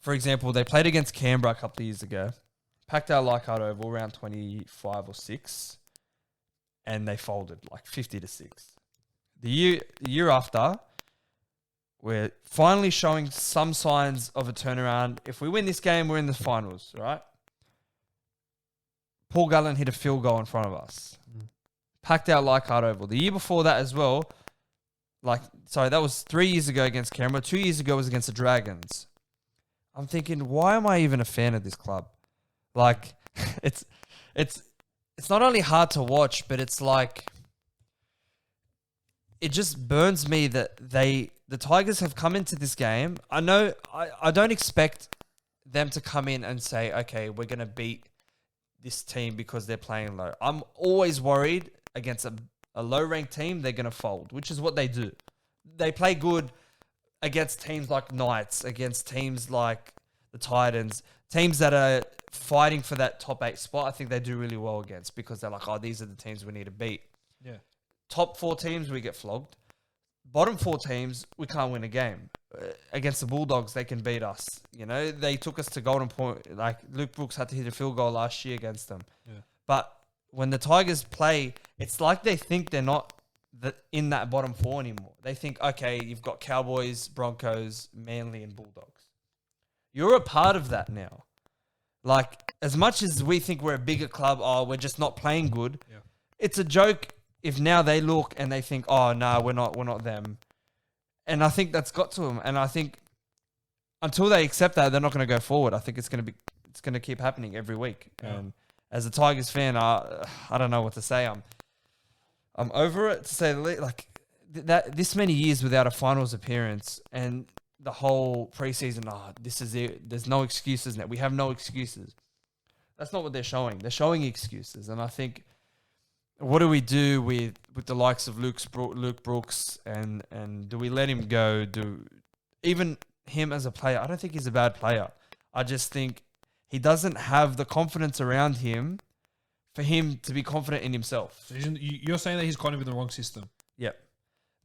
for example, they played against Canberra a couple of years ago. Packed out Leichhardt Oval around 25 or 6. And they folded like 50-6. The year after... we're finally showing some signs of a turnaround. If we win this game, we're in the finals, right? Paul Gallen hit a field goal in front of us. Packed out Leichhardt Oval. The year before that as well, that was 3 years ago against Canberra. 2 years ago was against the Dragons. I'm thinking, why am I even a fan of this club? Like, it's not only hard to watch, but it's like... it just burns me that the Tigers have come into this game. I know I don't expect them to come in and say, okay, we're going to beat this team because they're playing low. I'm always worried against a low-ranked team, they're going to fold, which is what they do. They play good against teams like Knights, against teams like the Titans, teams that are fighting for that top 8 spot. I think they do really well against because they're like, oh, these are the teams we need to beat. Yeah. Top 4 teams, we get flogged. Bottom 4 teams, we can't win a game. Against the Bulldogs, they can beat us. You know, they took us to Golden Point. Like, Luke Brooks had to hit a field goal last year against them. Yeah. But when the Tigers play, it's like they think they're not in that bottom 4 anymore. They think, okay, you've got Cowboys, Broncos, Manly, and Bulldogs. You're a part of that now. Like, as much as we think we're a bigger club, oh, we're just not playing good, it's a joke if now they look and they think, oh, no, we're not them. And I think that's got to them. And I think until they accept that, they're not going to go forward. I think it's going to keep happening every week. Yeah. And as a Tigers fan, I don't know what to say. I'm over it, to say the least. Like that, this many years without a finals appearance, and the whole preseason. Oh, this is it. There's no excuses now. We have no excuses. That's not what they're showing. They're showing excuses, and I think, what do we do with the likes of Luke Brooks, and do we let him go? Do even him as a player? I don't think he's a bad player. I just think he doesn't have the confidence around him for him to be confident in himself. So you're saying that he's kind of in the wrong system. Yep.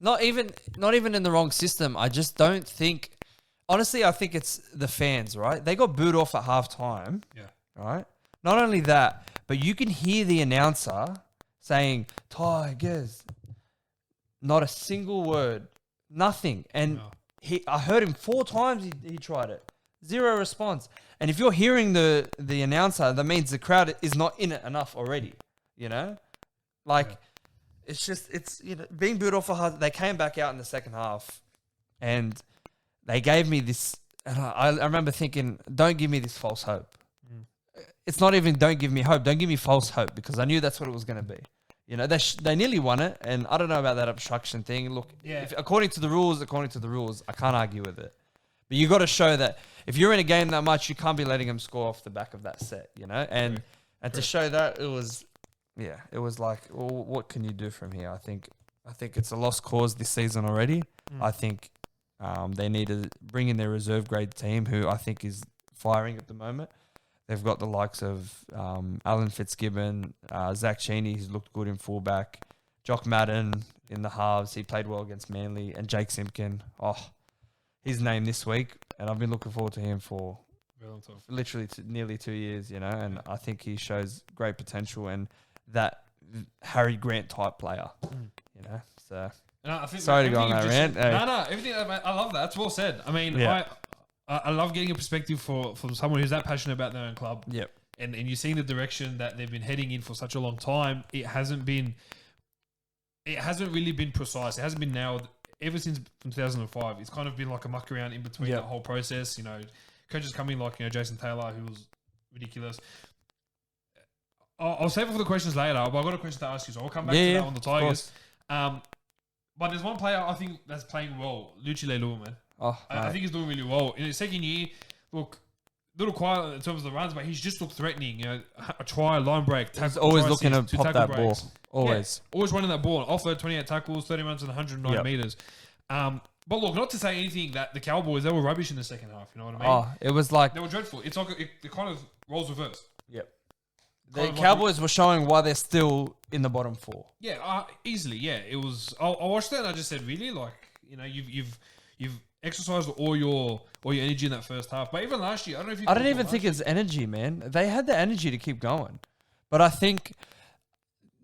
Not even in the wrong system. I just don't think. Honestly, I think it's the fans, right? They got booed off at halftime. Yeah. Right? Not only that, but you can hear the announcer saying, Tigers. Not a single word. Nothing. And I heard him 4 times he tried it. 0 response. And if you're hearing the announcer, that means the crowd is not in it enough already. You know? Like, it's just, being booed off a half. They came back out in the second half and they gave me this. And I remember thinking, don't give me this false hope. It's not even don't give me hope. Don't give me false hope, because I knew that's what it was going to be. You know, they nearly won it, and I don't know about that obstruction thing. Look, according to the rules, I can't argue with it. But you got to show that if you're in a game that much, you can't be letting them score off the back of that set, you know? And to show that, it was like, well, what can you do from here? I think it's a lost cause this season already. I think they need to bring in their reserve grade team, who I think is firing at the moment. They've got the likes of Alan Fitzgibbon, Zach Cheney, who's looked good in fullback, Jock Madden in the halves. He played well against Manly, and Jake Simpkin. Oh, his name this week, and I've been looking forward to him for literally nearly 2 years, you know, and I think he shows great potential and that Harry Grant type player, you know. So, I think sorry to go on that rant. No, everything. I love that. That's well said. I mean, I love getting a perspective from someone who's that passionate about their own club. Yep. And you're seeing the direction that they've been heading in for such a long time. It hasn't really been precise. It hasn't been nailed ever since from 2005. It's kind of been like a muck around in between that whole process. You know, coaches coming like, you know, Jason Taylor, who was ridiculous. I'll save it for the questions later, but I've got a question to ask you, so I'll come back to that on the Tigers. But there's one player I think that's playing well, Luchi Leilua, man. I think he's doing really well. In his second year, look, a little quiet in terms of the runs, but he's just looked threatening. You know, a try, line break, tackle. He's always looking to pop that breaks. ball. Always. Yeah, always running that ball. Offload 28 tackles, 30 runs and 109 meters. But look, not to say anything that the Cowboys, they were rubbish in the second half. You know what I mean? It was like... They were dreadful. It's like it kind of roles reversed. Yep. The Cowboys were showing why they're still in the bottom 4. Yeah, easily. Yeah, it was... I watched that and I just said, really? Like, you know, you've exercised all your energy in that first half. But even last year, I don't know if you... I don't even think it's energy, man. They had the energy to keep going. But I think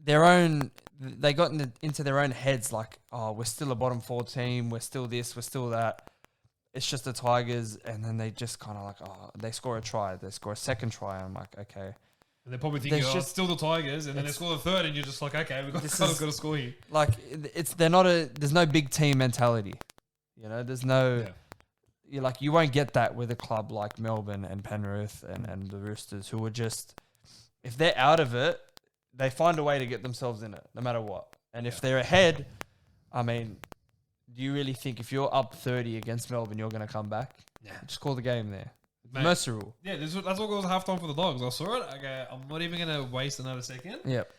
they got into their own heads like, oh, we're still a bottom 4 team. We're still this. We're still that. It's just the Tigers. And then they just kind of like, oh, they score a try. They score a second try. I'm like, okay. And they're probably thinking, it's still the Tigers. And then they score the third and you're just like, okay, we've got to score here. Like, there's no big team mentality. You know, there's no... Yeah. You won't get that with a club like Melbourne and Penrith and the Roosters, who are just... If they're out of it, they find a way to get themselves in it, no matter what. And if they're ahead, I mean, do you really think if you're up 30 against Melbourne, you're going to come back? Yeah. Just call the game there. Mercy rule. Yeah, that's what goes halftime for the Dogs. I saw it. Okay, I'm not even going to waste another second. Yep.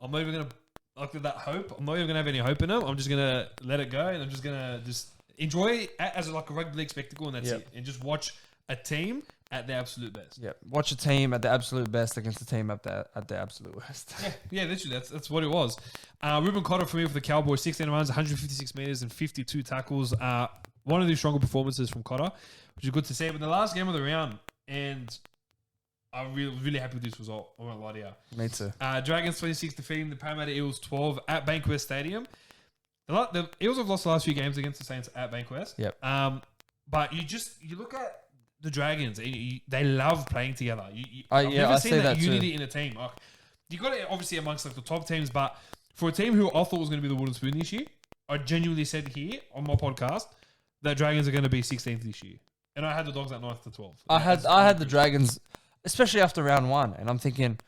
I'm not even going to, like that hope. I'm not even going to have any hope in them. I'm just going to let it go, and I'm just going to just enjoy it as like a rugby league spectacle, and that's it. And just watch a team at their absolute best. Yeah, watch a team at the absolute best against a team at their absolute worst. Yeah, literally, that's what it was. Ruben Cotter for me for the Cowboys, 16 runs, 156 meters, and 52 tackles. One of the stronger performances from Cotter, which is good to see. But the last game of the round, and I'm really happy with this result. I won't lie to you. Me too. Dragons 26 defeating the Parramatta Eels 12 at Bankwest Stadium. The Eels have lost the last few games against the Saints at Bankwest. Yep. But you look at the Dragons, they love playing together. I've never never seen seen that too. unity in a team. Like, you got it obviously amongst like the top teams, but for a team who I thought was going to be the wooden spoon this year, I genuinely said here on my podcast that Dragons are going to be 16th this year, and I had the Dogs at 9th to 12th. I had the Dragons, especially after round one, and I'm thinking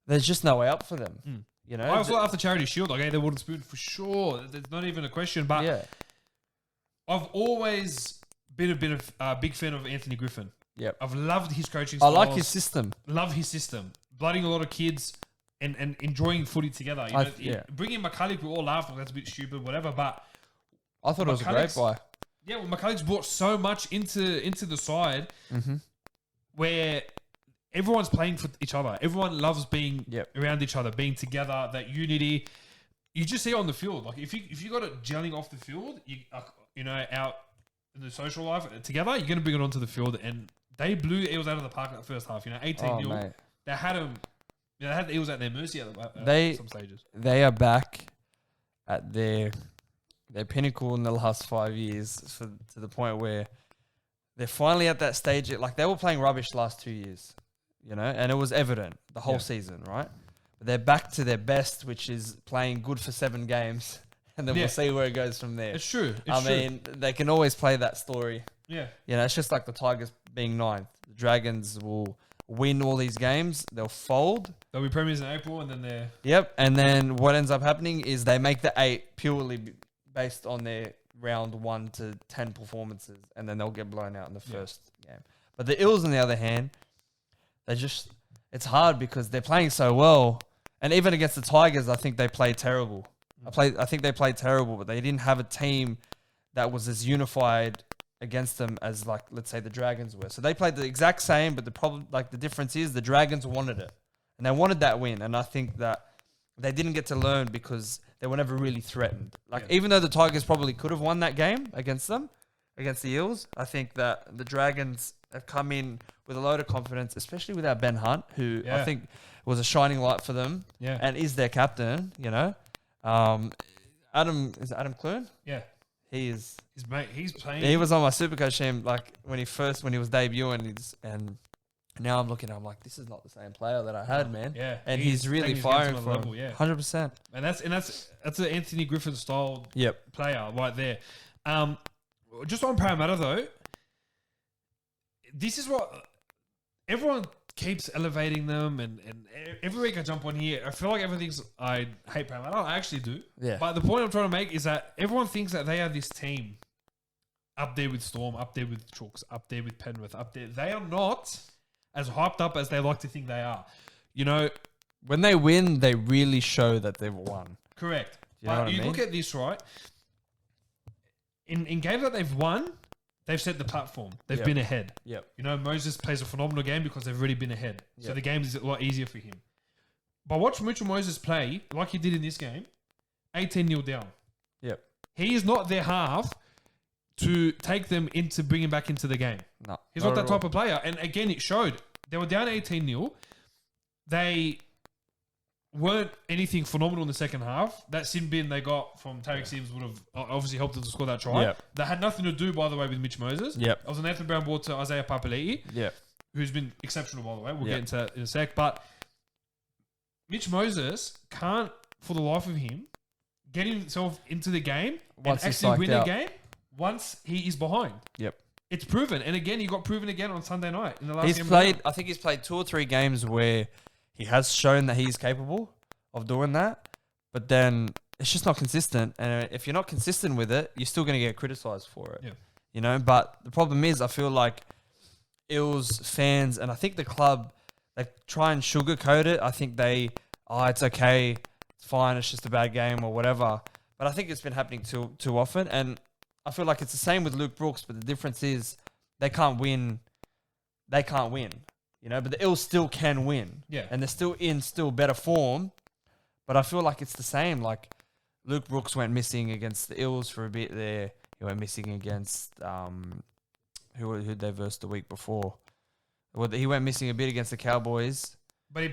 there's just no way up for them. You know, I also after Charity Shield, like, hey, they wooden spoon for sure. There's not even a question. But I've always been a big fan of Anthony Griffin. Yep. I've loved his coaching styles. I like his system. Love his system. Blooding a lot of kids and enjoying footy together. Bringing McCulloch, we all laughed, that's a bit stupid, whatever, but I thought it was a great buy. Yeah, well, McCulloch's brought so much into the side where everyone's playing for each other. Everyone loves being around each other, being together, that unity. You just see it on the field. Like, if you got it gelling off the field, out in the social life together, you're going to bring it onto the field, and they blew the Eels out of the park in the first half. 18-0. They had them. They had the Eels at their mercy at some stages. They are back at their pinnacle in the last 5 years, to the point where they're finally at that stage. Like, they were playing rubbish last 2 years, and it was evident the whole season, right? But they're back to their best, which is playing good for 7 games. And then we'll see where it goes from there. It's true. I mean, they can always play that story. Yeah. It's just like the Tigers being 9th. The Dragons will win all these games. They'll fold. They'll be premiers in April, and then they're... Yep. And then what ends up happening is they make the 8 purely based on their round 1 to 10 performances, and then they'll get blown out in the first game. But the Eels, on the other hand, it's hard because they're playing so well. And even against the Tigers, I think they played terrible. I think they played terrible, but they didn't have a team that was as unified against them as, like, let's say the Dragons were. So they played the exact same, but the difference is the Dragons wanted it, and they wanted that win. And I think that they didn't get to learn because they were never really threatened. Even though the Tigers probably could have won that game against the Eels, I think that the Dragons have come in with a load of confidence, especially without Ben Hunt, who I think was a shining light for them and is their captain, Adam Clune? Yeah. He's playing. He was on my Supercoach team, like, when he was debuting, and now I'm looking, I'm like, this is not the same player that I had, man. Yeah. And he's really firing for level, 100%. And that's an Anthony Griffin style player right there. Just on Parramatta though, this is what everyone keeps elevating them, and every week I jump on here, I feel like I hate Parramatta. I actually do. Yeah. But the point I'm trying to make is that everyone thinks that they are this team up there with Storm, up there with Chooks, up there with Penrith, up there. They are not as hyped up as they like to think they are. When they win, they really show that they've won. Correct. You know what I mean? Look at this, right? In games that they've won, they've set the platform. They've been ahead. Yep. Moses plays a phenomenal game because they've already been ahead. So the game is a lot easier for him. But watch Mitchell Moses play like he did in this game, 18-0 down. Yep. He is not their half to take them into bringing back into the game. No. He's not that type of player. And again, it showed. They were down 18-0. They weren't anything phenomenal in the second half. That sin bin they got from Tariq Sims would have obviously helped them to score that try. Yep. That had nothing to do, by the way, with Mitch Moses. Yep. It was a Nathan Brown ball to Isaiah Papali'i, who's been exceptional, by the way. We'll get into that in a sec. But Mitch Moses can't, for the life of him, get himself into the game once and actually win a game once he is behind. Yep. It's proven. And again, he got proven again on Sunday night in the last game. I think he's played 2 or 3 games where he has shown that he's capable of doing that, but then it's just not consistent. And if you're not consistent with it, you're still going to get criticized for it. Yeah. But the problem is, I feel like Eels fans, and I think the club, they try and sugarcoat it. I think it's okay, it's fine, it's just a bad game or whatever. But I think it's been happening too often, and I feel like it's the same with Luke Brooks, but the difference is they can't win. They can't win, but the Eels still can win. Yeah. And they're still in better form, but I feel like it's the same. Like, Luke Brooks went missing against the Eels for a bit there. He went missing against, who they versed the week before. Well, he went missing a bit against the Cowboys. But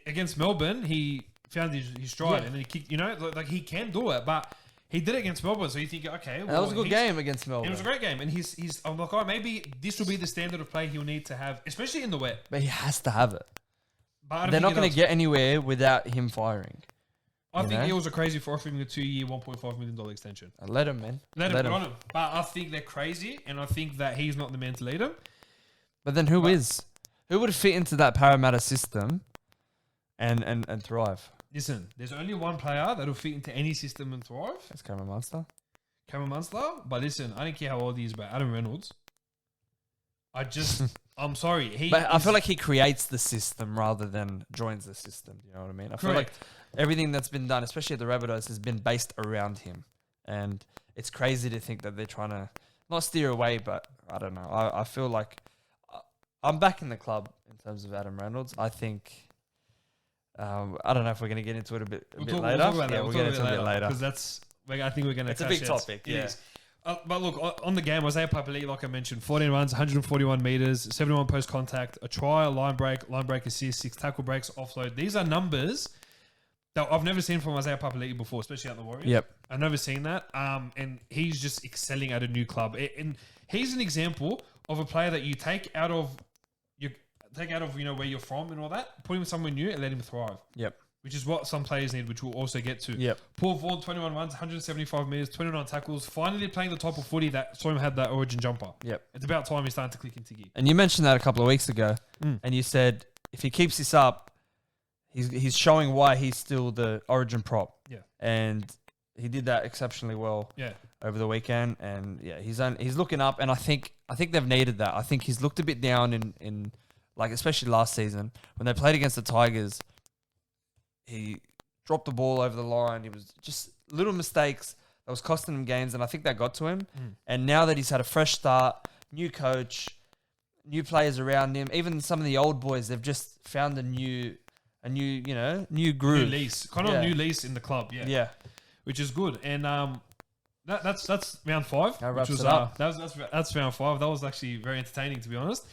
against Melbourne, he found his stride, and then he kicked, like he can do it, but he did it against Melbourne, so you think, okay, well, that was a good game against Melbourne. It was a great game, and I'm like, oh, maybe this will be the standard of play he'll need to have, especially in the wet. But he has to have it. But they're not going to get anywhere without him firing. I think Eels are crazy for offering him a 2-year, $1.5 million extension. Let him, man. Let him put on him. But I think they're crazy, and I think that he's not the man to lead them. But then who is? Who would fit into that Parramatta system and thrive? Listen, there's only one player that'll fit into any system and thrive. That's Cameron Munster. But listen, I don't care how old he is, but Adam Reynolds, I'm sorry. I feel like he creates the system rather than joins the system. You know what I mean? I feel like everything that's been done, especially at the Rabbitohs, has been based around him. And it's crazy to think that they're trying to not steer away, but I don't know. I feel like I'm back in the club in terms of Adam Reynolds. I think... I don't know if we're going to get into it a bit later. We'll get into it a bit later. Because I think we're going to... It's a big topic, yeah. But look, on the game, Isaiah Papali'i, like I mentioned, 14 runs, 141 metres, 71 post contact, a try, a line break assist, 6 tackle breaks, offload. These are numbers that I've never seen from Isaiah Papali'i before, especially at the Warriors. Yep. I've never seen that. And he's just excelling at a new club. And he's an example of a player that you take out of where you're from and all that, put him somewhere new and let him thrive. Yep. Which is what some players need, which we'll also get to. Yep. Paul Vaughan, 21 runs, 175 metres, 29 tackles, finally playing the type of footy that saw him had that origin jumper. Yep. It's about time he's starting to click into gear. And you mentioned that a couple of weeks ago, and you said if he keeps this up, he's showing why he's still the origin prop. Yeah. And he did that exceptionally well over the weekend. And yeah, he's looking up, and I think they've needed that. I think he's looked a bit down in like, especially last season when they played against the Tigers. He dropped the ball over the line. It was just little mistakes that was costing him games, and I think that got to him. And now that he's had a fresh start, new coach, new players around him, even some of the old boys, they've just found a new groove. New lease. Kind of a new lease in the club, Yeah. Which is good. And that's round 5. That wraps it up. That's round 5. That was actually very entertaining, to be honest.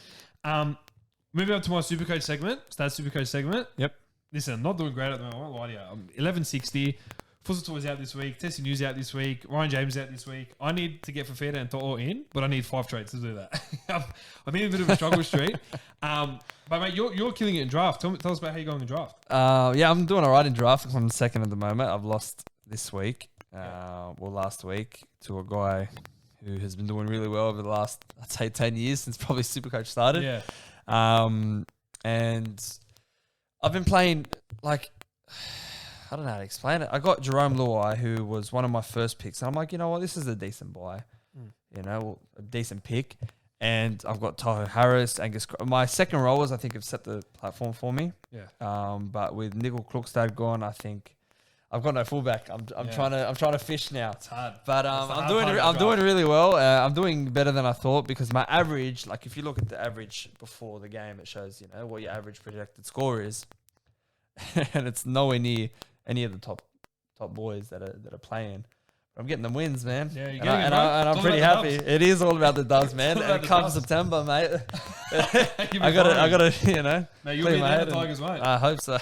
Moving on to my Supercoach segment, Stats Supercoach segment. Yep. Listen, I'm not doing great at the moment. I won't lie to you. I'm 1160. Fussator is out this week. Tessie News out this week. Ryan James out this week. I need to get Fafita and To'o in, but I need 5 trades to do that. I'm in a bit of a struggle street. But mate, you're killing it in draft. Tell us about how you're going in draft. I'm doing all right in draft. I'm second at the moment. I've lost this week. Last week to a guy who has been doing really well over the last, I'd say, 10 years since probably Supercoach started. Yeah. And I've been playing, like, I don't know how to explain it. I got Jerome Luai, who was one of my first picks. And I'm like, you know what? This is a decent buy. A decent pick. And I've got Tahoe Harris, Angus. My second rollers, I think, have set the platform for me. Yeah. But with Nickel Klukstad gone, I think I've got no fullback. I'm trying to fish now. It's hard. But I'm doing really well. I'm doing better than I thought, because my average, like if you look at the average before the game, it shows what your average projected score is, and it's nowhere near any of the top boys that are playing. I'm getting them wins, man. Yeah, and I'm pretty happy. It is all about the dubs, man. And come September, mate, I gotta, Mate, you'll be the Tigers, mate. I hope so.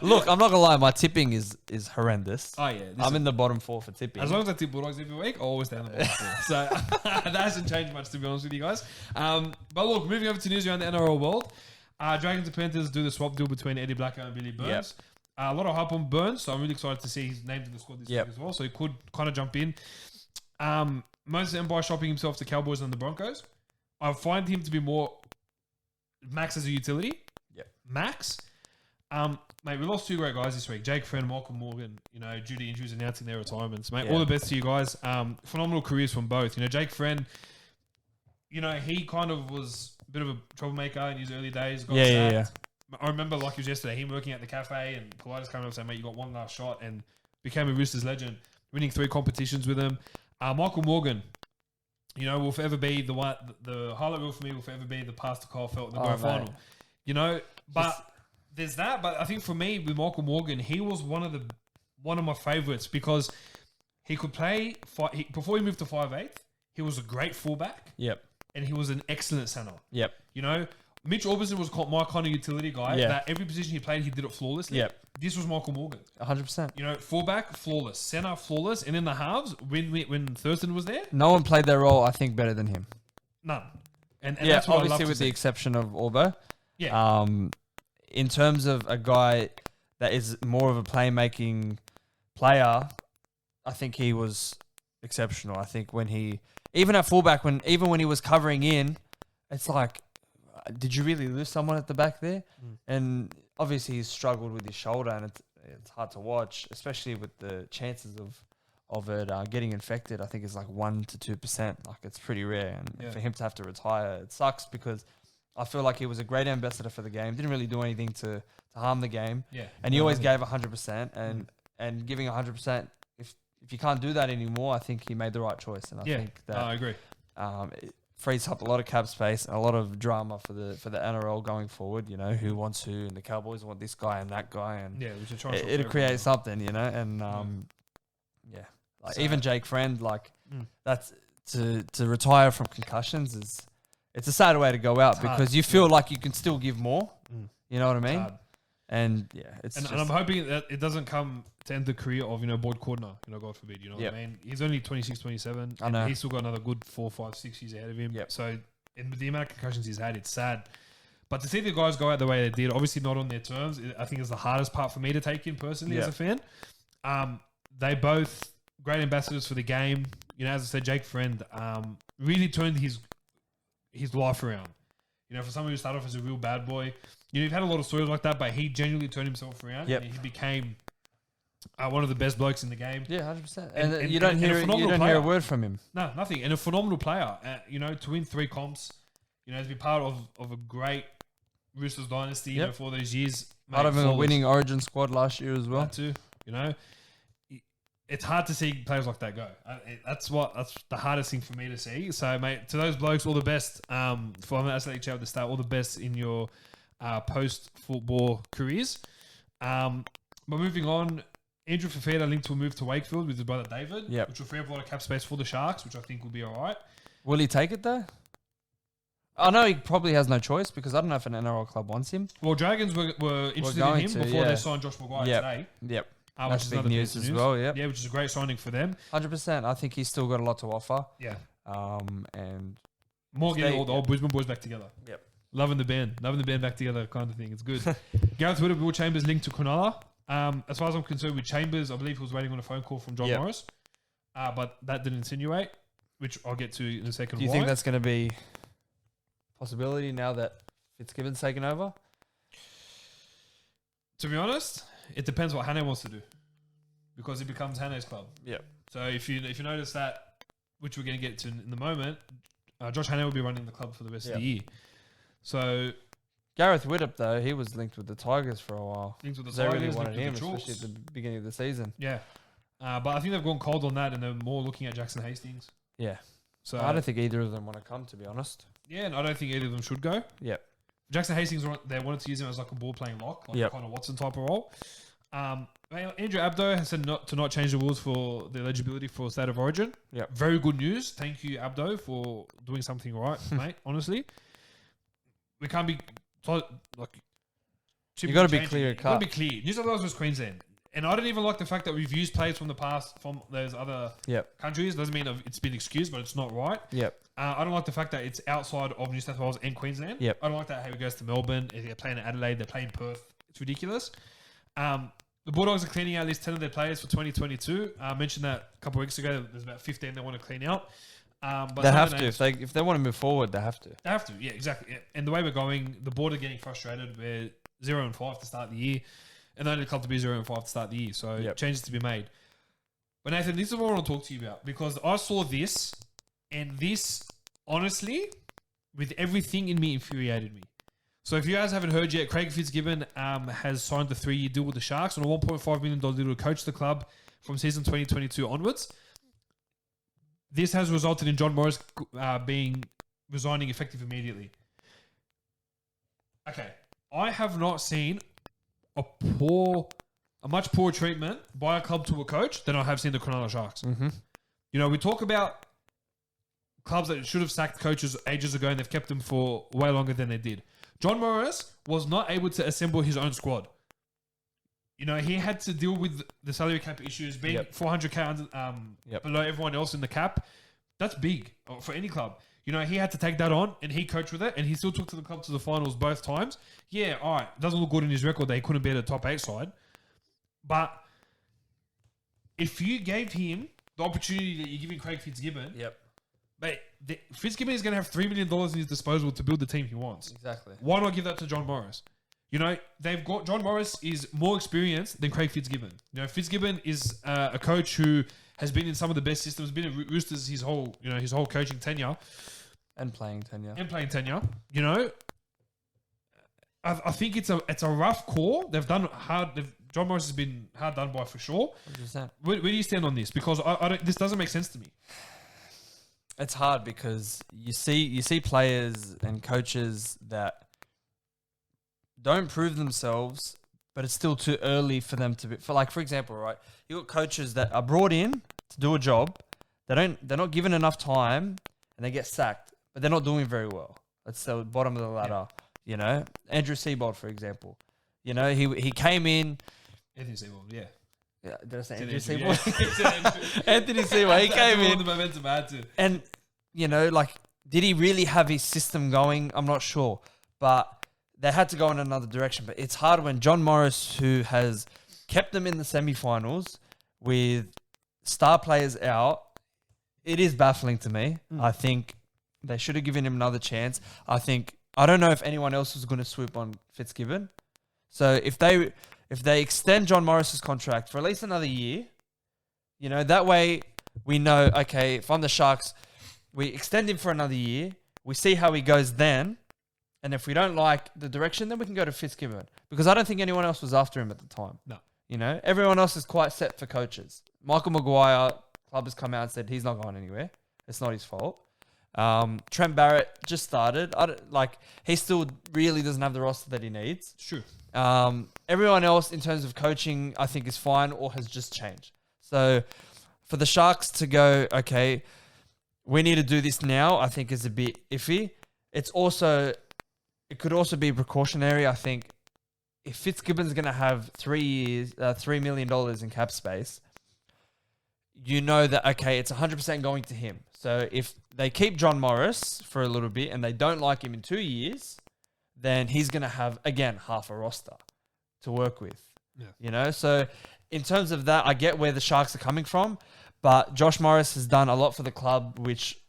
Look, I'm not gonna lie. My tipping is horrendous. Oh yeah, I'm in the bottom 4 for tipping. As long as I tip Bulldogs every week, I'm always down the bottom 4. So that hasn't changed much, to be honest with you guys. But look, moving over to news around the NRL world. Dragons and Panthers do the swap deal between Eddie Blacker and Billy Burns. Yep. A lot of hype on Burns, so I'm really excited to see his name in the squad this week as well. So he could kind of jump in. Moses Mbai shopping himself to Cowboys and the Broncos. I find him to be more Max as a utility. Yep. Max. Mate, we lost 2 great guys this week. Jake Friend, Malcolm Morgan, due to injuries announcing their retirements. Mate, all the best to you guys. Phenomenal careers from both. Jake Friend, you know, he kind of was a bit of a troublemaker in his early days. Got sacked. I remember, like it was yesterday, him working at the cafe and Politis coming up saying, mate, you got one last shot, and became a Roosters legend, winning 3 competitions with him. Michael Morgan, you know, will forever be the one. The highlight reel for me will forever be the pass to Kyle Feldt in the grand final. You know, but there's that. But I think for me, with Michael Morgan, he was one of my favourites because he could play. Before he moved to 5'8", he was a great fullback. Yep. And he was an excellent centre. Yep. You know, Mitch Orbison was my kind of utility guy. Yeah. That every position he played, he did it flawlessly. Yep. This was Michael Morgan. 100%. You know, fullback, flawless. Centre, flawless. And in the halves, when Thurston was there... No one played their role, I think, better than him. None. And that's what obviously with the exception of Orbo. Yeah. In terms of a guy that is more of a playmaking player, I think he was exceptional. I think when he... Even at fullback, even when he was covering in, it's like... Did you really lose someone at the back there? And obviously he's struggled with his shoulder, and it's hard to watch, especially with the chances of it getting infected. I think it's like 1% to 2%. Like, it's pretty rare, and for him to have to retire, it sucks because I feel like he was a great ambassador for the game. Didn't really do anything to harm the game. Yeah, and he always gave 100%, and giving 100%. If you can't do that anymore, I think he made the right choice, and I think that I agree. It frees up a lot of cap space and a lot of drama for the NRL going forward. You know, who wants who, and the Cowboys want this guy and that guy, and it'll create something. You know, and like so, even Jake Friend, like that's to retire from concussions it's a sad way to go out because you feel like you can still give more. You know what I mean? And and I'm hoping that it doesn't come to end the career of, you know, Boyd Cordner, you know, God forbid, you know what I mean? He's only 26, 27. I know. He's still got another good 4, 5, 6 years ahead of him. Yep. So, and with the amount of concussions he's had, it's sad. But to see the guys go out the way they did, obviously not on their terms, I think is the hardest part for me to take in personally as a fan. They both great ambassadors for the game. You know, as I said, Jake Friend really turned his life around. You know, for someone who started off as a real bad boy, you know, you've had a lot of stories like that, but he genuinely turned himself around and he became one of the best blokes in the game. Yeah, 100%. And you don't hear a word from him. No, nothing. And a phenomenal player. You know, to win 3 comps, you know, to be part of a great Roosters dynasty you know, for those years. Part of a winning Origin squad last year as well. That too. You know, it's hard to see players like that go. That's the hardest thing for me to see. So, mate, to those blokes, all the best. For LCWTS at the start, all the best in your post-football careers. But moving on, Andrew Fafita linked to a move to Wakefield with his brother David, which will free up a lot of cap space for the Sharks, which I think will be all right. Will he take it though? I know he probably has no choice because I don't know if an NRL club wants him. Well, Dragons were interested in him before they signed Josh Maguire today. Yep. That's big news as well, yeah. Yeah, which is a great signing for them. 100%. I think he's still got a lot to offer. Yeah. And more getting all the old Brisbane boys back together. Yep. Loving the band back together kind of thing. It's good. Gareth Witter, Will Chambers linked to Cronulla. As far as I'm concerned with Chambers, I believe he was waiting on a phone call from John Morris. But that didn't insinuate, which I'll get to in a second. Do you think that's going to be a possibility now that Fitzgibbon's taken over? To be honest, it depends what Hannay wants to do, because it becomes Hannay's club. Yeah. So if you notice that, which we're going to get to in the moment, Josh Hannay will be running the club for the rest of the year. So Gareth Widdop, though, he was linked with the Tigers for a while. Linked with the Tigers. They really wanted him, especially at the beginning of the season. Yeah. But I think they've gone cold on that, and they're more looking at Jackson Hastings. Yeah. So I don't think either of them want to come, to be honest. Yeah, and I don't think either of them should go. Yeah. Jackson Hastings, they wanted to use him as like a ball-playing lock, like Connor Watson type of role. Andrew Abdo has said not to change the rules for the eligibility for State of Origin. Yeah. Very good news. Thank you, Abdo, for doing something right, mate, honestly. We can't be like... You got to be clear cut. You got to be clear. New South Wales was Queensland. And I don't even like the fact that we've used players from the past from those other countries. Doesn't mean it's been excused, but it's not right. Yep. I don't like the fact that it's outside of New South Wales and Queensland. Yep. I don't like that how it goes to Melbourne. They're playing in Adelaide. They're playing Perth. It's ridiculous. The Bulldogs are cleaning out at least 10 of their players for 2022. I mentioned that a couple of weeks ago. There's about 15 they want to clean out. But they have to. If they want to move forward, they have to. They have to, yeah, exactly. Yeah. And the way we're going, the board are getting frustrated. We're 0-5 to start the year. And the only club to be 0-5 to start the year. So changes to be made. But Nathan, this is what I want to talk to you about. Because I saw this, and this honestly, with everything in me, infuriated me. So if you guys haven't heard yet, Craig Fitzgibbon has signed a 3-year deal with the Sharks on a $1.5 million deal to coach the club from season 2022 onwards. This has resulted in John Morris resigning effective immediately. Okay, I have not seen a much poorer treatment by a club to a coach than I have seen the Cronulla Sharks. Mm-hmm. You know, we talk about clubs that should have sacked coaches ages ago and they've kept them for way longer than they did. John Morris was not able to assemble his own squad. You know, he had to deal with the salary cap issues, being $400K below everyone else in the cap. That's big for any club. You know, he had to take that on and he coached with it and he still took the club to the finals both times. Yeah, all right. Doesn't look good in his record that he couldn't be at the top 8 side. But if you gave him the opportunity that you're giving Craig Fitzgibbon, mate, Fitzgibbon is going to have $3 million in his disposal to build the team he wants. Exactly. Why not give that to John Morris? You know, John Morris is more experienced than Craig Fitzgibbon. You know, Fitzgibbon is a coach who has been in some of the best systems, been at Roosters his whole coaching tenure. And playing tenure. You know, I think it's a rough call. They've done hard. John Morris has been hard done by for sure. 100%. Where do you stand on this? Because this doesn't make sense to me. It's hard because you see players and coaches that don't prove themselves, but it's still too early for them to be. For example, right? You got coaches that are brought in to do a job. They're not given enough time, and they get sacked. But they're not doing very well. That's the bottom of the ladder. Yeah. You know, Andrew Seabold, for example. You know, he came in. Anthony Seabold, yeah. Yeah, did I say Andrew Seabold? Yeah. Anthony Seabold, he came in. The momentum I had to. And, you know, like, did he really have his system going? I'm not sure. But they had to go in another direction. But it's hard when John Morris, who has kept them in the semi-finals with star players out, it is baffling to me. I think they should have given him another chance. I don't know if anyone else was going to swoop on Fitzgibbon. So if they extend John Morris's contract for at least another year, you know, that way we know, okay, if I'm the Sharks, we extend him for another year, we see how he goes then, and if we don't like the direction, then we can go to Fitzgibbon. Because I don't think anyone else was after him at the time. No. You know, everyone else is quite set for coaches. Michael Maguire, club has come out and said he's not going anywhere. It's not his fault. Trent Barrett just started. He still really doesn't have the roster that he needs. It's true. Everyone else in terms of coaching, I think is fine or has just changed. So for the Sharks to go, okay, we need to do this now, I think is a bit iffy. It could also be precautionary. I think if Fitzgibbon's going to have 3 years, $3 million in cap space, you know that, okay, it's 100% going to him. So if they keep John Morris for a little bit and they don't like him in 2 years, then he's going to have, again, half a roster to work with. Yeah. You know? So in terms of that, I get where the Sharks are coming from, but Josh Morris has done a lot for the club, which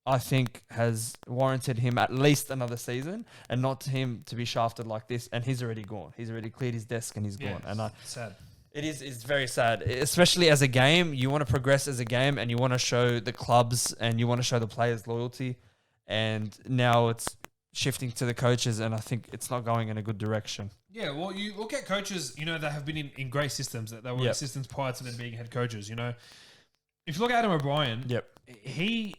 I think has warranted him at least another season, and not to him to be shafted like this. And he's already gone. He's already cleared his desk and he's gone. And sad. It's very sad, especially as a game. You want to progress as a game and you want to show the clubs and you want to show the players loyalty. And now it's shifting to the coaches, and I think it's not going in a good direction. Yeah, well, you look at coaches, you know, that have been in great systems, that they were assistants prior to them being head coaches, you know. If you look at Adam O'Brien, he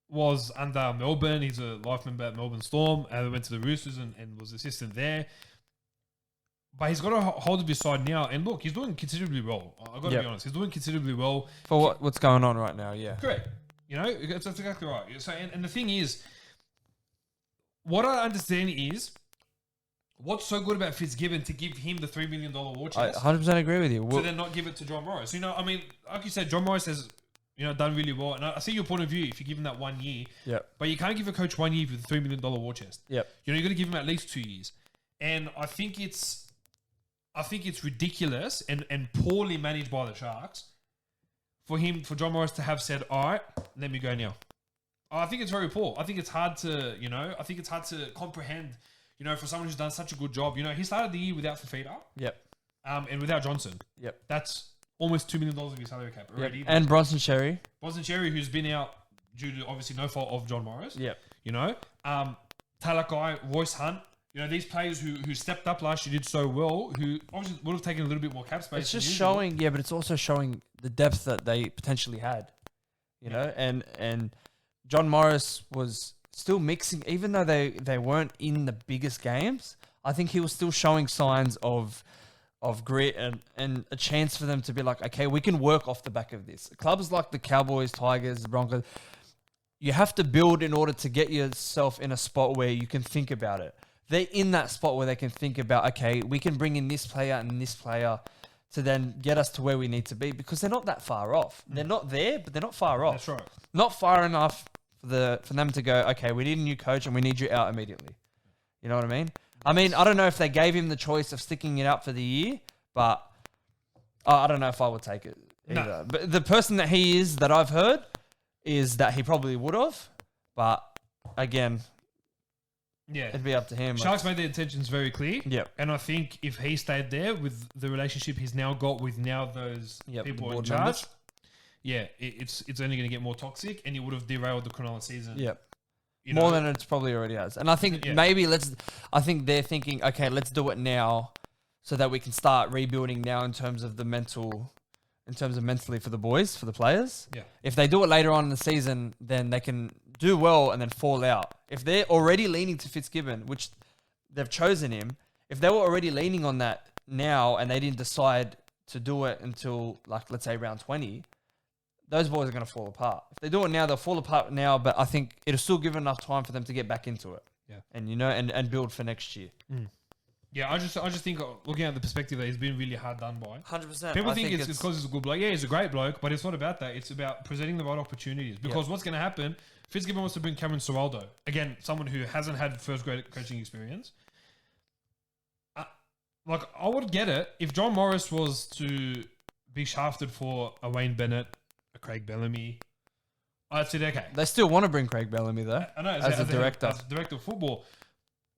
was under Melbourne. He's a life member at Melbourne Storm, and went to the Roosters and was assistant there. But he's got a hold of his side now, and look, he's doing considerably well. I've got to be honest. He's doing considerably well. For what's going on right now, yeah. Correct. You know, that's exactly right. So, and the thing is, what I understand is, what's so good about Fitzgibbon to give him the $3 million war chest? I 100% agree with you. To then not give it to John Morris. You know, I mean, like you said, John Morris has, you know, done really well. And I see your point of view if you give him that 1 year. Yep. But you can't give a coach 1 year with a $3 million war chest. Yep. You know, you got to give him at least 2 years. And I think it's ridiculous and poorly managed by the Sharks for John Morris to have said, all right, let me go now. I think it's very poor. I think it's hard to, you know, comprehend, you know, for someone who's done such a good job. You know, he started the year without Fafita. Yep. And without Johnson. Yep. That's almost $2 million of his salary cap already. Yep. And Bronson Xerri. Who's been out due to obviously no fault of John Morris. Yep. You know, Talakai, Royce Hunt. You know, these players who stepped up last year did so well, who obviously would have taken a little bit more cap space. It's just showing, but it's also showing the depth that they potentially had. You know, and John Morris was still mixing, even though they weren't in the biggest games. I think he was still showing signs of grit and a chance for them to be like, okay, we can work off the back of this. Clubs like the Cowboys, Tigers, Broncos, you have to build in order to get yourself in a spot where you can think about it. They're in that spot where they can think about, okay, we can bring in this player and this player to then get us to where we need to be, because they're not that far off. They're not there, but they're not far off. That's right. Not far enough for them to go, okay, we need a new coach and we need you out immediately. You know what I mean? I mean, I don't know if they gave him the choice of sticking it out for the year, but I don't know if I would take it either. No. But the person that he is, that I've heard, is that he probably would have. But again, it'd be up to him. Sharks made their intentions very clear. Yep. And I think if he stayed there with the relationship he's now got with those people in charge, it's only going to get more toxic, and he would have derailed the Cronulla season. Yep. More than it's probably already has. And I think I think they're thinking, okay, let's do it now so that we can start rebuilding now in terms of mentally for the boys, for the players. Yeah. If they do it later on in the season, then they can do well and then fall out. If they're already leaning to Fitzgibbon, which they've chosen him, if they were already leaning on that now and they didn't decide to do it until, like, let's say round 20, those boys are going to fall apart. If they do it now, they'll fall apart now, but I think it'll still give enough time for them to get back into it. Yeah. And, you know, and build for next year. Yeah, I just think, looking at the perspective that he's been really hard done by. 100%. People think it's because he's a good bloke. Yeah, he's a great bloke, but it's not about that. It's about presenting the right opportunities. Because what's going to happen, Fitzgibbon wants to bring Cameron Serraldo. Again, someone who hasn't had first-grade coaching experience. I would get it if John Morris was to be shafted for a Wayne Bennett, a Craig Bellamy. I'd say, okay. They still want to bring Craig Bellamy, though. I know, as a director. As a director of football,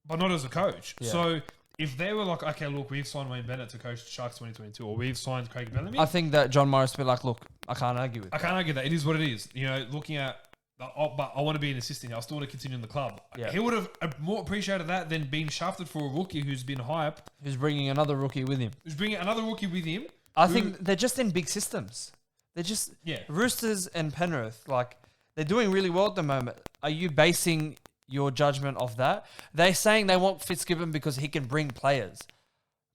but not as a coach. Yeah. So if they were like, okay, look, we've signed Wayne Bennett to coach Sharks 2022, or we've signed Craig Bellamy. I think that John Morris would be like, look, I can't argue with that. I can't argue that. It is what it is. You know, looking at, but I want to be an assistant. I still want to continue in the club. Yeah. He would have more appreciated that than being shafted for a rookie who's been hyped. Who's bringing another rookie with him. I think they're just in big systems. They're just... Yeah. Roosters and Penrith, like, they're doing really well at the moment. Are you basing your judgment off that? They're saying they want Fitzgibbon because he can bring players.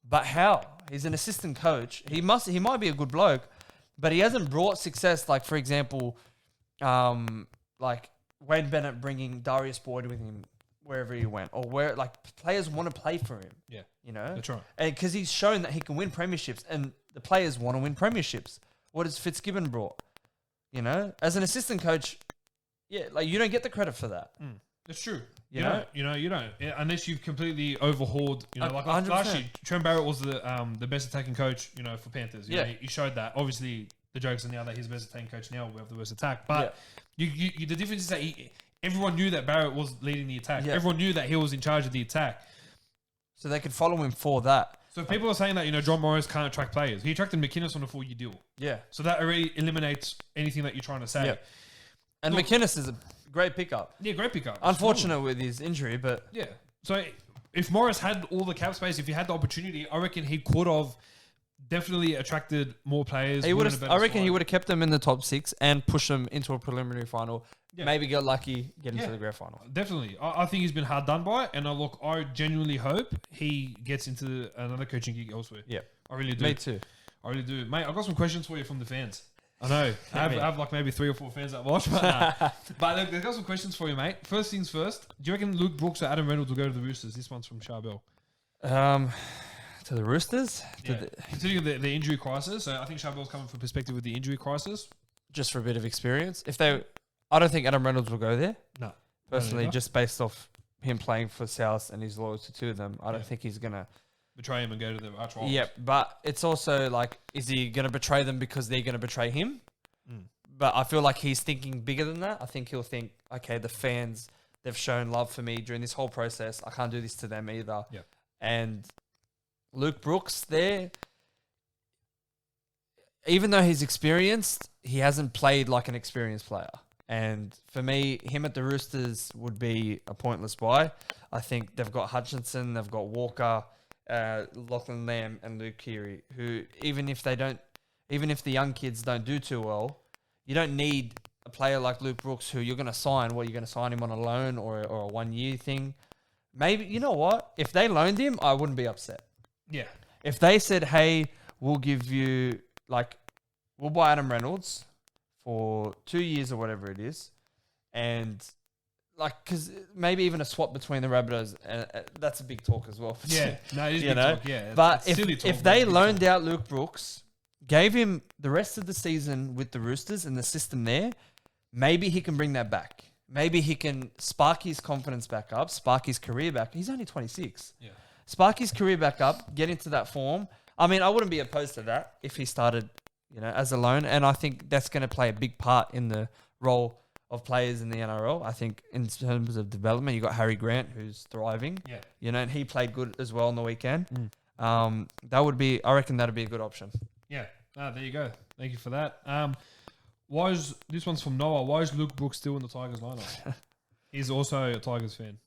But how? He's an assistant coach. He might be a good bloke, but he hasn't brought success. Like, for example, like Wayne Bennett bringing Darius Boyd with him wherever he went, or where, like, players want to play for him. Yeah, you know, that's right. And because he's shown that he can win premierships, and the players want to win premierships. What has Fitzgibbon brought? You know, as an assistant coach, like, you don't get the credit for that. That's true. You don't. Unless you've completely overhauled, like last year, Trent Barrett was the best attacking coach, for Panthers. You know, he showed that. Obviously, the jokes are now that he's the best attacking coach now. We have the worst attack. But the difference is that everyone knew that Barrett was leading the attack. Yeah. Everyone knew that he was in charge of the attack. So they could follow him for that. So if people are saying that, John Morris can't attract players. He attracted McInnes on a 4-year deal. Yeah. So that already eliminates anything that you're trying to say. Yeah. And McInnes is a great pickup. Yeah, great pickup. Unfortunate with his injury, but... Yeah. So if Morris had all the cap space, if he had the opportunity, I reckon he could have definitely attracted more players. I reckon he would have kept them in the top 6 and pushed them into a preliminary final. Yeah. Maybe get lucky, get into the grand final. Definitely. I think he's been hard done by, and I genuinely hope he gets into another coaching gig elsewhere. Yeah. I really do. Me too. I really do. Mate, I've got some questions for you from the fans. I know. I have like maybe 3 or 4 fans that watch, but look, they've got some questions for you, mate. First things first, do you reckon Luke Brooks or Adam Reynolds will go to the Roosters? This one's from Charbel. To the Roosters? Yeah. Considering the injury crisis, so I think Charbel's coming from perspective with the injury crisis. Just for a bit of experience. I don't think Adam Reynolds will go there. No. Personally, just based off him playing for South and his loyalty to them, I don't think he's going to... betray him and go to the arch rivals. Yeah, but it's also like, is he going to betray them because they're going to betray him? But I feel like he's thinking bigger than that. I think he'll think, okay, the fans, they've shown love for me during this whole process. I can't do this to them either. Yeah. And Luke Brooks there, even though he's experienced, he hasn't played like an experienced player. And for me, him at the Roosters would be a pointless buy. I think they've got Hutchinson, they've got Walker, Lachlan Lamb, and Luke Keary, who even if the young kids don't do too well, you don't need a player like Luke Brooks who you're going to sign. What, you're going to sign him on a loan or a 1 year thing? Maybe, you know what? If they loaned him, I wouldn't be upset. Yeah. If they said, hey, we'll give you, we'll buy Adam Reynolds for 2 years or whatever it is, and because maybe even a swap between the Rabbitohs, that's a big talk as well. Yeah, no, it is big talk. Yeah, but if they loaned out Luke Brooks, gave him the rest of the season with the Roosters and the system there, maybe he can bring that back. Maybe he can spark his confidence back up, spark his career back. He's only 26. Yeah, spark his career back up, get into that form. I mean, I wouldn't be opposed to that if he started, as a loan. And I think that's going to play a big part in the role of players in the NRL. I think in terms of development, you got Harry Grant, who's thriving. Yeah. And he played good as well on the weekend. That would be, I reckon that'd be a good option. Yeah. There you go. Thank you for that. This one's from Noah. Why is Luke Brooks still in the Tigers lineup? He's also a Tigers fan.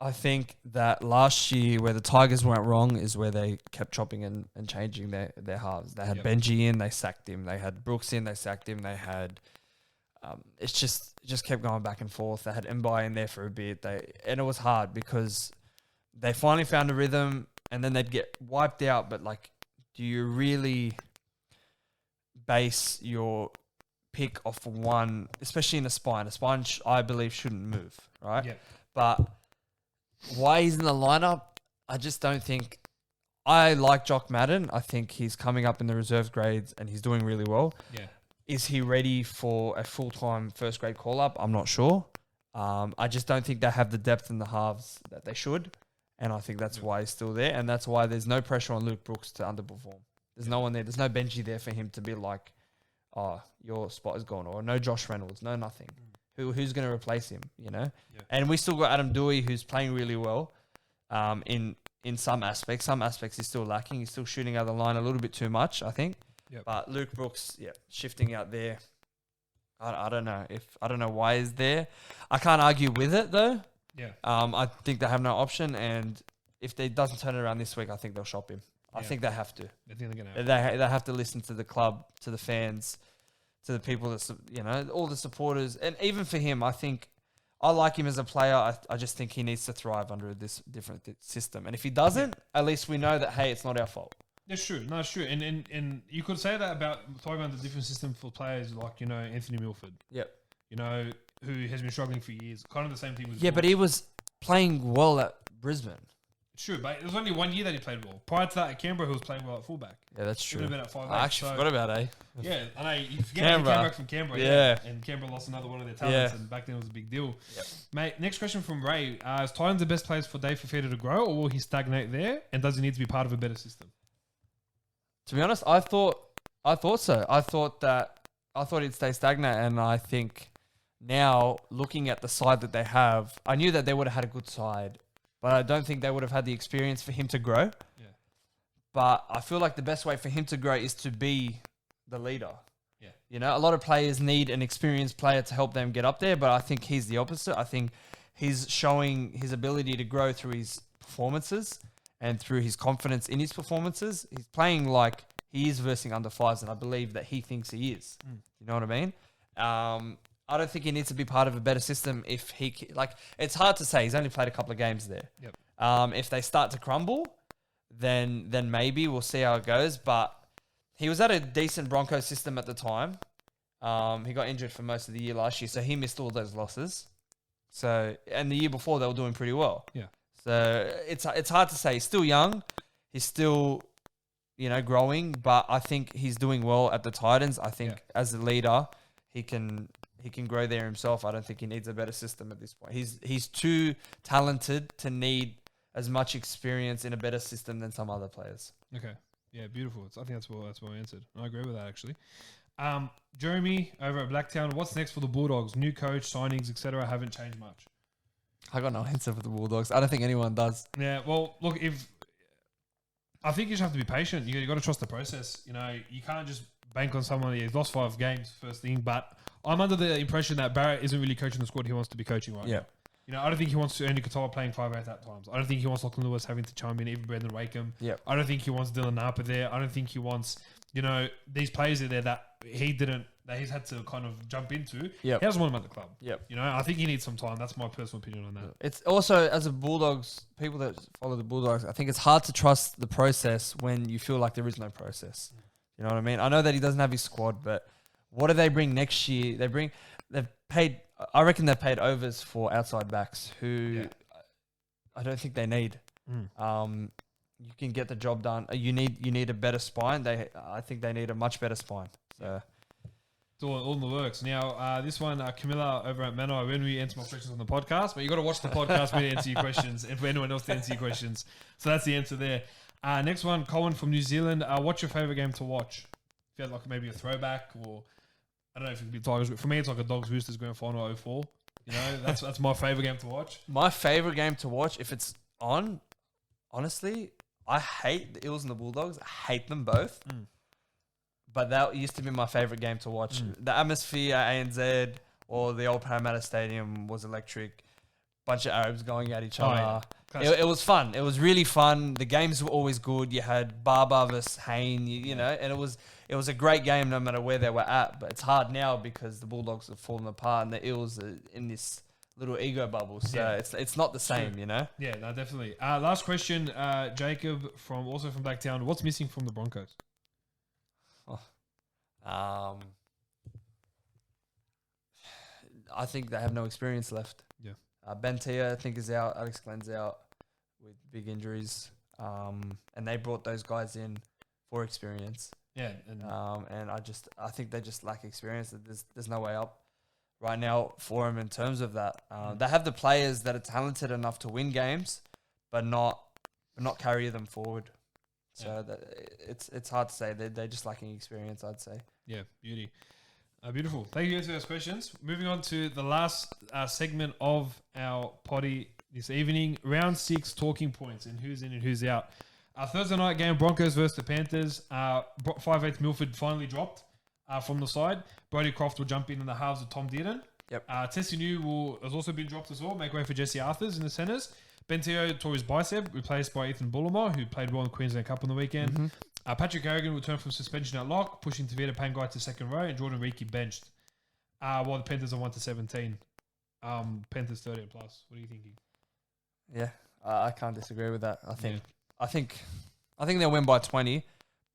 I think that last year where the Tigers went wrong is where they kept chopping and changing their halves. They had Benji in, they sacked him. They had Brooks in, they sacked him. They had it just kept going back and forth. They had Mbai in there for a bit. And it was hard because they finally found a rhythm and then they'd get wiped out. But do you really base your pick off one, especially in a spine? A spine, I believe, shouldn't move, right? Yeah. But why he's in the lineup, I just don't think. I like Jock Madden. I think he's coming up in the reserve grades and he's doing really well. Yeah. Is he ready for a full-time first-grade call-up? I'm not sure. I just don't think they have the depth in the halves that they should. And I think that's why he's still there. And that's why there's no pressure on Luke Brooks to underperform. There's no one there. There's no Benji there for him to be like, oh, your spot is gone. Or no Josh Reynolds. No nothing. Who's going to replace him, Yeah. And we still got Adam Dewey, who's playing really well in some aspects. Some aspects he's still lacking. He's still shooting out of the line a little bit too much, I think. Yep. But Luke Brooks, shifting out there. I don't know. I don't know why he's there. I can't argue with it, though. Yeah. I think they have no option. And if they doesn't turn it around this week, I think they'll shop him. I think they have to. I think they're going to. They have to listen to the club, to the fans, to the people that, all the supporters. And even for him, I think I like him as a player. I just think he needs to thrive under this different system. And if he doesn't, at least we know that, hey, it's not our fault. That's true. No, it's true. And you could say that about talking about the different system for players like, Anthony Milford. Yep. Who has been struggling for years. Kind of the same thing with but he was playing well at Brisbane. True, but it was only 1 year that he played well. Prior to that, at Canberra, he was playing well at fullback. Yeah, that's true. Been at 5'8", I actually forgot about Yeah, I know. You forget he came back from Canberra. Yeah. And Canberra lost another one of their talents, and back then it was a big deal. Yep. Mate, next question from Ray. Is Titans the best place for Dave Fafita to grow, or will he stagnate there? And does he need to be part of a better system? To be honest, I thought so. I thought he'd stay stagnant, and I think now, looking at the side that they have, I knew that they would have had a good side, but I don't think they would have had the experience for him to grow. Yeah. But I feel like the best way for him to grow is to be the leader. Yeah. A lot of players need an experienced player to help them get up there, but I think he's the opposite. I think he's showing his ability to grow through his performances and through his confidence in his performances. He's playing like he is versing under fives, and I believe that he thinks he is. You know what I mean? I don't think he needs to be part of a better system if he... it's hard to say. He's only played a couple of games there. Yep. If they start to crumble, then maybe we'll see how it goes. But he was at a decent Broncos system at the time. He got injured for most of the year last year, so he missed all those losses. And the year before, they were doing pretty well. Yeah. So it's hard to say. He's still young. He's still, growing. But I think he's doing well at the Titans. I think as a leader, he can grow there himself. I don't think he needs a better system at this point. He's too talented to need as much experience in a better system than some other players. Okay. Yeah, beautiful. I think that's well answered. I agree with that, actually. Jeremy over at Blacktown, what's next for the Bulldogs? New coach, signings, etc. haven't changed much. I got no answer for the Bulldogs. I don't think anyone does. Yeah, well, look, I think you just have to be patient. You got to trust the process. You can't just bank on someone. He's lost 5 games, first thing. But I'm under the impression that Barrett isn't really coaching the squad he wants to be coaching right now. You know, I don't think he wants Ernie Katoa playing 5 8 at times. I don't think he wants Lachlan Lewis having to chime in, even Brendan Wakeham. I don't think he wants Dylan Napa there. I don't think he wants, you know, these players there that he's had to kind of jump into. He hasn't won them at the club. You know, I think he needs some time. That's my personal opinion on that. It's also, as a Bulldogs, people that follow the Bulldogs, I think it's hard to trust the process when you feel like there is no process. You know what I mean? I know that he doesn't have his squad, but what do they bring next year? They've paid, I reckon they've paid overs for outside backs who I don't think they need. You can get the job done. You need a better spine. I think they need a much better spine. So it's all in the works. Now, this one, Camilla over at Mano, when we answer my questions on the podcast, but you got to watch the podcast for me to answer your questions and for anyone else to answer your questions. So that's the answer there. Next one, Colin from New Zealand. What's your favourite game to watch? If you had like maybe a throwback, or I don't know if it could be Tigers. For me, it's like a Dogs Roosters Grand Final 04. You know, that's my favourite game to watch. My favourite game to watch, if it's on, honestly, I hate the Eels and the Bulldogs. I hate them both. But that used to be my favourite game to watch. The atmosphere at ANZ or the old Parramatta Stadium was electric. Bunch of Arabs going at each other. It was fun. It was really fun. The games were always good. You had Barber versus Hayne, you know, and it was a great game no matter where they were at. But it's hard now because the Bulldogs have fallen apart and the Eels are in this little ego bubble. So it's not the same, you know? Yeah, no, definitely. Last question, Jacob also from Blacktown. What's missing from the Broncos? I think they have no experience left. Ben Tia, I think, is out. Alex Glenn's out with big injuries. And they brought those guys in for experience. And I think they just lack experience. There's no way up right now for them in terms of that. They have the players that are talented enough to win games, but not carry them forward. So it's hard to say. They're just lacking experience, I'd say. Yeah, beauty. Beautiful. Thank you for those questions. Moving on to the last segment of our potty this evening. Round 6 talking points and who's in and who's out. Thursday night game, Broncos versus the Panthers. 5'8" Milford finally dropped from the side. Brodie Croft will jump in the halves with Tom Dearden. Tessie New has also been dropped as well. Make way for Jesse Arthurs in the centres. Ben Teo tore his bicep, replaced by Ethan Bullimore, who played well in the Queensland Cup on the weekend. Patrick Carrigan returned from suspension at lock, pushing Tavita Pangai to second row, and Jordan Reiki benched. While the Panthers are 1-17. Panthers 30 plus. What are you thinking? Yeah, I can't disagree with that. I think they'll win by 20,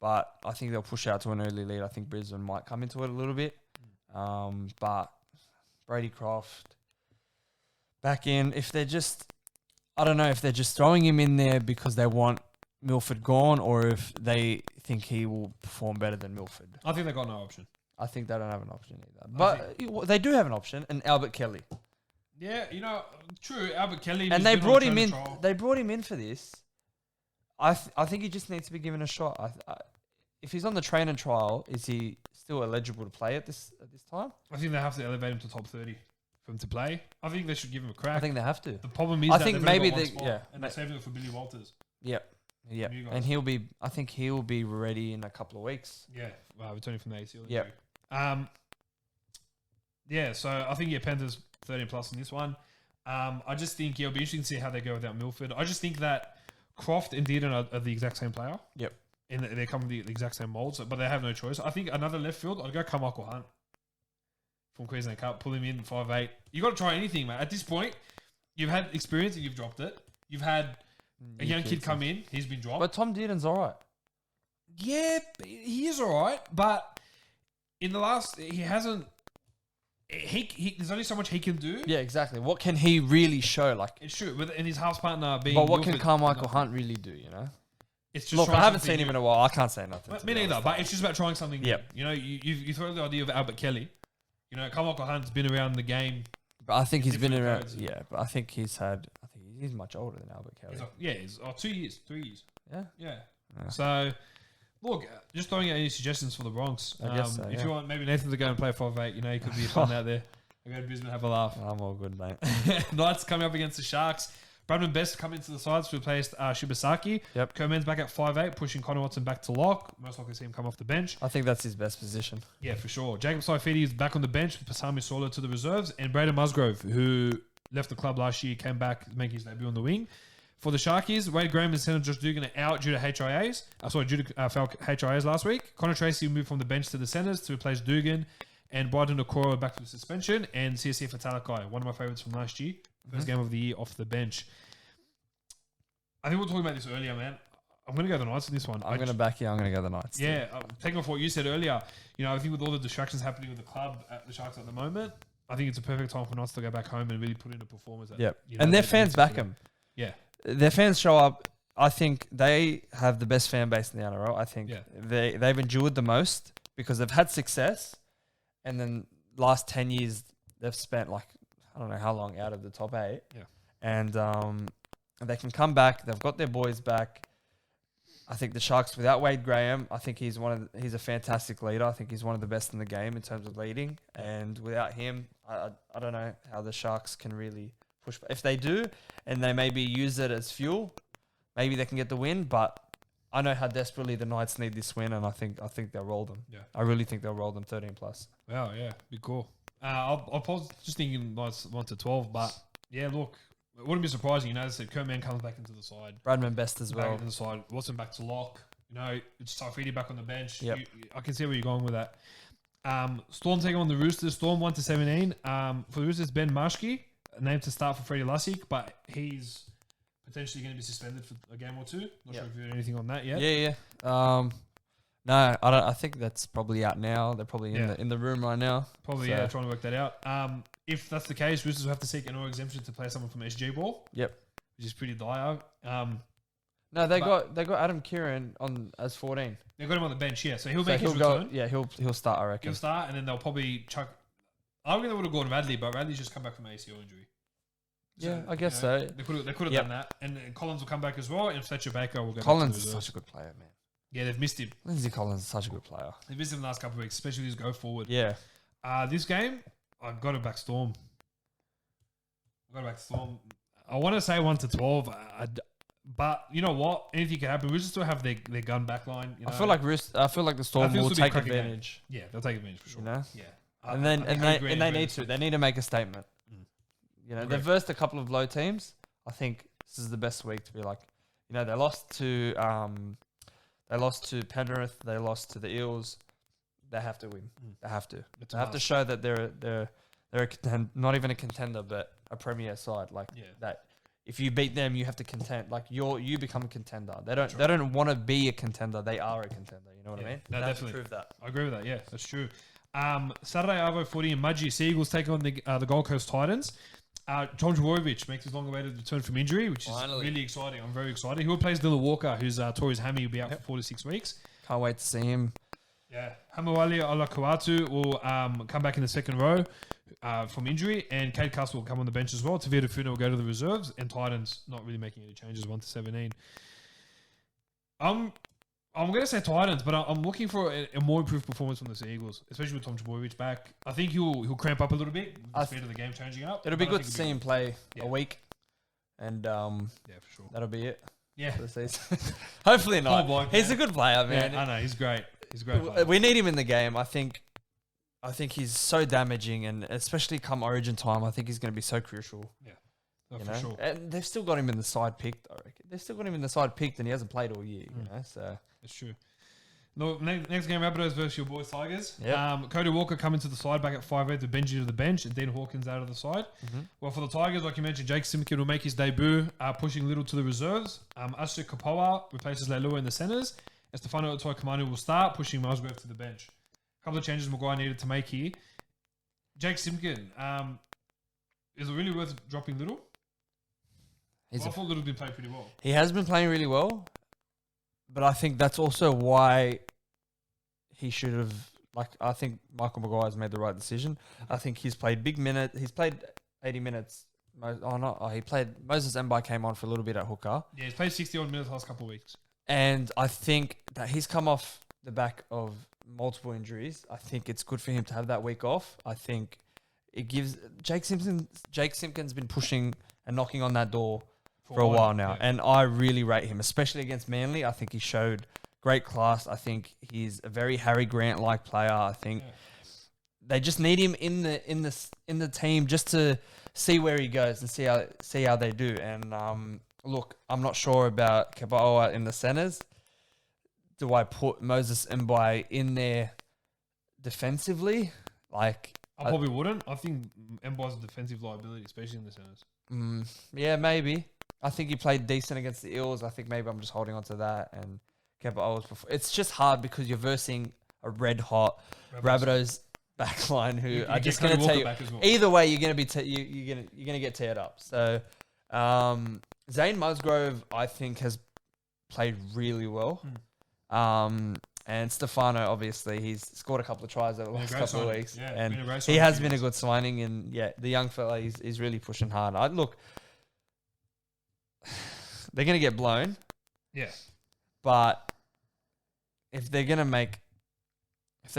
but I think they'll push out to an early lead. I think Brisbane might come into it a little bit. But Brodie Croft back in. I don't know if they're just throwing him in there because they want Milford gone, or if they think he will perform better than Milford. I think they got no option. I think they don't have an option either. But they do have an option, and Albert Kelly. Yeah, you know, true. Albert Kelly. And they brought him in. They brought him in for this. I think he just needs to be given a shot. If he's on the train and trial, is he still eligible to play at this time? I think they have to elevate him to top 30 for him to play. I think they should give him a crack. I think they have to. The problem is, I think maybe and they're saving it for Billy Walters. Yep. And I think he'll be ready in a couple of weeks. Yeah, returning from the ACL. Yeah. So I think Panthers 13 plus in this one. I just think it'll be interesting to see how they go without Milford. I just think that Croft and Dearden are the exact same player. Yep. And they come in the exact same molds, but they have no choice. I think another left field, I'd go Carmichael Hunt from Queensland Cup, pull him in 5'8". You got to try anything, mate. At this point, you've had experience and you've dropped it. You've had a young kid come in, he's been dropped. But Tom Dearden's all right. Yeah, he is all right, but in the last, he hasn't. There's only so much he can do. Yeah, exactly. What can he really show? Like, it's true, and his half partner being. But what can Carmichael Hunt really do? You know. It's just look. I haven't seen him in a while. I can't say nothing. Me neither. But it's just about trying something new. You know, you throw the idea of Albert Kelly. You know, Carmichael Hunt's been around the game. But I think he's been around. Yeah, but I think he's much older than Albert Kelly. He's 2 years, 3 years. Yeah. So, look, just throwing out any suggestions for the Bronx. I guess so, if you want maybe Nathan to go and play 5'8", you know, he could be fun out there. I'll go to Brisbane, have a laugh. I'm all good, mate. Knights coming up against the Sharks. Bradman Best come into the sides to replace Shibasaki. Yep. Kerman's back at 5'8", pushing Connor Watson back to lock. Most likely see him come off the bench. I think that's his best position. Yeah, for sure. Jacob Saifidi is back on the bench with Pasami Solo to the reserves. And Braden Musgrove, who left the club last year, came back making his debut on the wing. For the Sharkies, Wade Graham and Senator Josh Dugan are out due to HIAs. Due to foul HIAs last week. Connor Tracy moved from the bench to the centres to replace Dugan. And Bryden Okoro back to the suspension. And CSC for Talakai, one of my favourites from last year. First game of the year off the bench. I think we were talking about this earlier, man. I'm going to go the Knights in this one. I'm going to back you. I'm going to go the Knights. Yeah, taking off what you said earlier, I think with all the distractions happening with the club at the Sharks at the moment, I think it's a perfect time for Knights to go back home and really put in a performance. And their fans back them. Yeah. Their fans show up. I think they have the best fan base in the NRL. I think they've endured the most because they've had success. And then last 10 years, they've spent I don't know how long out of the top 8. Yeah. And they can come back. They've got their boys back. I think the Sharks, without Wade Graham, I think he's a fantastic leader. I think he's one of the best in the game in terms of leading. And without him, I don't know how the Sharks can really push. If they do, and they maybe use it as fuel, maybe they can get the win. But I know how desperately the Knights need this win, and I think they'll roll them. Yeah. I really think they'll roll them 13+. Wow, yeah, be cool. I'll pause just thinking Knights 1-12, but yeah, look, it wouldn't be surprising. That Kurtman comes back into the side. Bradman Best as well. Back into the side. Watson back to lock. It's Saifidi back on the bench. Yep. I can see where you're going with that. Storm taking on the Roosters. Storm 1-17. For the Roosters, Ben Marshke, named to start for Freddie Lussick, but he's potentially going to be suspended for a game or two. Not sure if you've heard anything on that yet. Yeah. No, I don't. I think that's probably out now. They're probably in the room right now. Probably, trying to work that out. If that's the case, Roosters will have to seek an or exemption to play someone from SG Ball. Yep, which is pretty dire. No, they got Adam Kieran on as 14. They got him on the bench, so he'll make his return. Yeah, he'll start. I reckon he'll start, and then they'll probably chuck. I reckon they would have gone Radley, but Radley's just come back from an ACL injury. So, I guess so. They could have done that, and Collins will come back as well, and Fletcher Baker will go. Collins is such a good player, man. Yeah, they've missed him. Lindsay Collins is such a good player. They've missed him the last couple of weeks, especially his go forward. Yeah. This game, I've got to back Storm. I want to say 1-12, but you know what? Anything can happen. We just still have their gun back line. I feel like the Storm will take advantage. Yeah, they'll take advantage for sure. Yeah. And they need to. They need to make a statement. They've versed a couple of low teams. I think this is the best week to be like, they lost to Penrith. They lost to the Eels. They have to win. They have to. They have to show that they're not even a contender, but a premier side. That. If you beat them, you have to contend. You become a contender. They don't want to be a contender. They are a contender. You know what I mean? No, definitely. Prove that. I agree with that. Yeah, that's true. Saturday, Arvo 40 and Mudgee Seagulls take on the Gold Coast Titans. John Jaworowicz makes his long-awaited return from injury, which is really exciting. I'm very excited. He plays Dylan Walker, who's tore his hammy, will be out for 4 to 6 weeks. Can't wait to see him. Yeah. Hamawali Olakuatu will come back in the second row from injury, and Cade Castle will come on the bench as well. Tavita Funa will go to the reserves, and Titans not really making any changes, 1-17. I'm going to say Titans, but I'm looking for a more improved performance from the Sea Eagles, especially with Tom Jaworowicz back. I think he'll cramp up a little bit with the speed of the game changing up. It'll be good to see him play a week, and for sure. That'll be it. Yeah. For the season. Hopefully not. Bloke, he's a good player, man. Yeah, I know, he's great. He's a great player. We need him in the game. I think he's so damaging, and especially come Origin time, I think he's going to be so crucial. Yeah. For sure. And they've still got him in the side picked, I reckon. They've still got him in the side picked, and he hasn't played all year, so... That's true. No, next game, Rabbitohs versus your boys Tigers. Yep. Cody Walker coming to the side back at 5'8", to Benji to the bench, and Dean Hawkins out of the side. Mm-hmm. Well, for the Tigers, like you mentioned, Jake Simkin will make his debut, pushing Little to the reserves. Asher Kapoa replaces Leilua in the centres. And Stefano Otoikamanu will start, pushing Musgrove to the bench. A couple of changes Maguire needed to make here. Jake Simkin, is it really worth dropping Little? I thought Little's been playing pretty well. He has been playing really well, but I think that's also why he should have. I think Michael Maguire's made the right decision. I think he's played big minutes. He's played 80 minutes. He played. Moses Mbai came on for a little bit at hooker. Yeah, he's played 60-odd minutes the last couple of weeks. And I think that he's come off the back of multiple injuries. I think it's good for him to have that week off. I think it gives Jake Simpkins been pushing and knocking on that door for a while now. And I really rate him, especially against Manly. I think he showed great class. I think he's a very Harry Grant-like player. I think they just need him in the team just to see where he goes and see how they do. And look, I'm not sure about Kaboa in the centers. Do I put Moses Mbai in there defensively? Like, I probably wouldn't. I think Mbai's a defensive liability, especially in the centers. Yeah, maybe. I think he played decent against the Eels. I think maybe I'm just holding on to that. And Kaboa's before. It's just hard because you're versing a red hot Rabbitohs backline who are just going to tell you either way you're going to be you're going to get teared up. So Zane Musgrove I think has played really well. And Stefano, obviously, he's scored a couple of tries over the last couple of weeks. Yeah, and he has been a good signing. And yeah, the young fella, he's really pushing hard. Look, they're going to get blown. Yeah. But if they're going to make a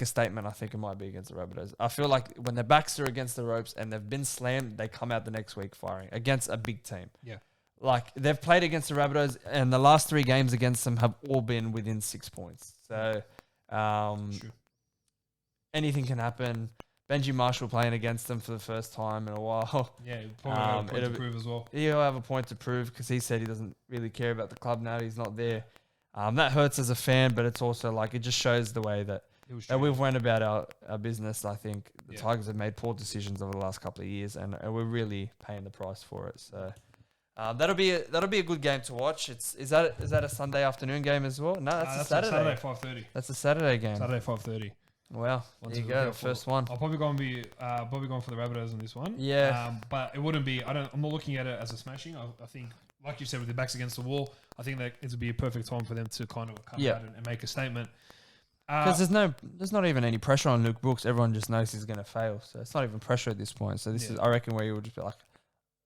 statement, I think it might be against the Rabbitohs. I feel like when their backs are against the ropes and they've been slammed, they come out the next week firing against a big team. Yeah. Like, they've played against the Rabbitohs, and the last 3 games against them have all been within 6 points. So, anything can happen. Benji Marshall playing against them for the first time in a while. Yeah, he'll probably have a point to prove as well. He'll have a point to prove because he said he doesn't really care about the club now. He's not there. That hurts as a fan, but it's also like, it just shows the way that we've went about our business. I think the Tigers have made poor decisions over the last couple of years, and we're really paying the price for it. So... that'll be a good game to watch. Is that a Sunday afternoon game as well? No, that's a Saturday. Saturday 5:30. That's a Saturday game. Saturday 5:30. Well, there you go. First one. I'll probably going for the Rabbitohs on this one. Yeah. But it wouldn't be. I'm not looking at it as a smashing. I think, like you said, with their backs against the wall, I think that it would be a perfect time for them to kind of come out and make a statement. Because there's not even any pressure on Luke Brooks. Everyone just knows he's going to fail. So it's not even pressure at this point. So this is, I reckon, where you would just be like,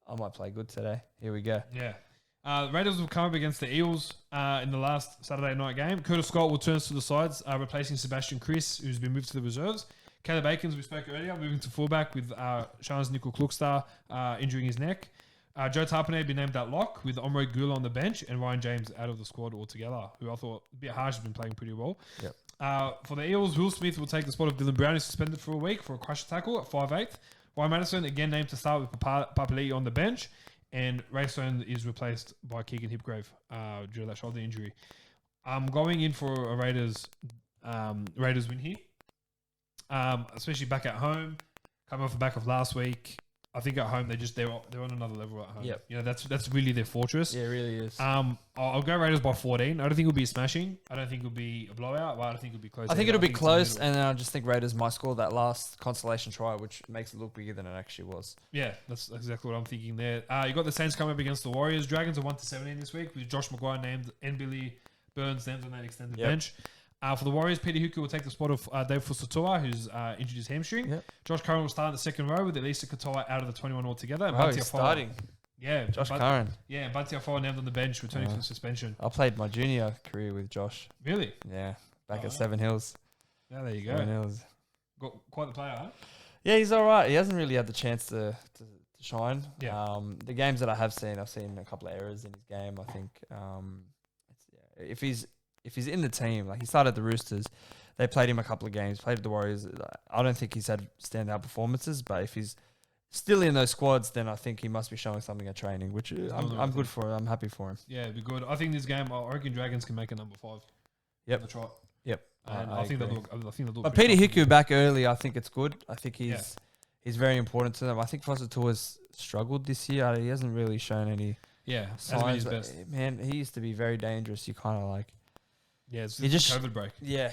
I might play good today. Here we go. Yeah. Raiders will come up against the Eels in the last Saturday night game. Curtis Scott will turn to the sides, replacing Sebastian Chris, who's been moved to the reserves. Caleb Aikens, we spoke earlier, moving to fullback with Shans Nickel-Klukstar injuring his neck. Joe Tarpanay been named at lock with Omri Gula on the bench and Ryan James out of the squad altogether, who I thought a bit harsh, has been playing pretty well. Yep. For the Eels, Will Smith will take the spot of Dylan Brown, who's suspended for a week for a crusher tackle at 5'8". Ryan Madison, again named to start with Papali'i on the bench. And Raystone is replaced by Keegan Hipgrave due to that shoulder injury. I'm going in for a Raiders win here. Especially back at home. Coming off the back of last week. I think at home they're on another level at home. Yep. You know, that's really their fortress. Yeah, it really is. I'll go Raiders by 14. I don't think it'll be a smashing. I don't think it'll be a blowout, but I think it'll be close. I think it'll be close, and I just think Raiders might score that last consolation try, which makes it look bigger than it actually was. Yeah, that's exactly what I'm thinking there. You got the Saints coming up against the Warriors. Dragons are 1-17 this week with Josh Maguire named and Billy Burns named on that extended bench. For the Warriors, Peter Huku will take the spot of Dave Fusatoa, who's injured his hamstring. Yep. Josh Curran will start in the second row with Elisa Katoa out of the 21 altogether. He's starting. Yeah. Josh Curran. Yeah, and Bunty Afoa named on the bench, returning from suspension. I played my junior career with Josh. Really? Yeah. Back at Seven Hills. Yeah, there you go. Seven Hills. Got quite the player, huh? Yeah, he's all right. He hasn't really had the chance to shine. Yeah. The games that I have seen, I've seen a couple of errors in his game. I think if he's in the team, like he started at the Roosters, they played him a couple of games, played with the Warriors. I don't think he's had standout performances, but if he's still in those squads, then I think he must be showing something at training, which I'm good for. I'm happy for him. Yeah, it'd be good. I think this game, I reckon Dragons can make a number 5. Yep. The trot. Yep. And I think they'll look. But Peter Hiku back early, I think it's good. I think he's very important to them. I think Fosatua's struggled this year. He hasn't really shown any signs. His best. Man, he used to be very dangerous. You kind of like. Yeah, it's just COVID break. Yeah,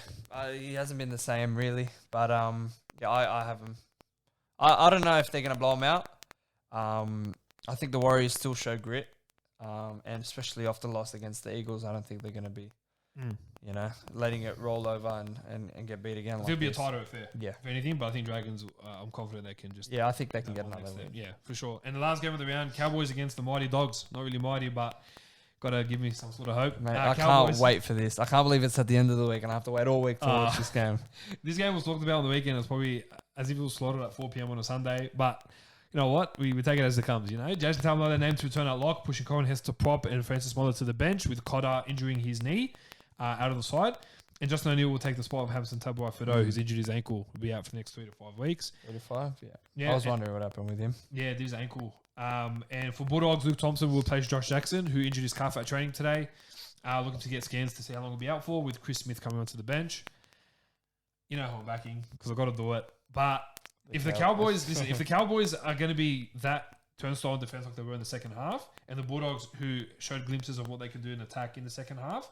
he hasn't been the same really. But I have him. I don't know if they're going to blow him out. I think the Warriors still show grit, and especially after the loss against the Eagles, I don't think they're going to be, letting it roll over and get beat again. It'll be a tighter affair, if anything. But I think Dragons, I'm confident they can just. Yeah, I think they can get another win. Yeah, for sure. And the last game of the round, Cowboys against the Mighty Dogs. Not really mighty, but. Got to give me some sort of hope. Mate, I can't wait for this. I can't believe it's at the end of the week and I have to wait all week to watch this game. This game was talked about on the weekend. It was probably as if it was slaughtered at 4 p.m. on a Sunday. But you know what? We take it as it comes, you know. Jason Tamalolo named to return at lock, pushing Corin Hess to prop and Francis Moller to the bench with Cotter injuring his knee out of the side. And Justin O'Neill will take the spot of Hamilton Tabuai-Fidow, who's injured his ankle. Will be out for the next 3 to 5 weeks. 3 to 5? Yeah. I was wondering what happened with him. Yeah, his ankle. And for Bulldogs, Luke Thompson will replace Josh Jackson, who injured his calf at training today. Looking to get scans to see how long he'll be out for, with Chris Smith coming onto the bench. You know who I'm backing, because I've got to do it. But if the Cowboys are going to be that turnstile in defense like they were in the second half, and the Bulldogs, who showed glimpses of what they can do in attack in the second half,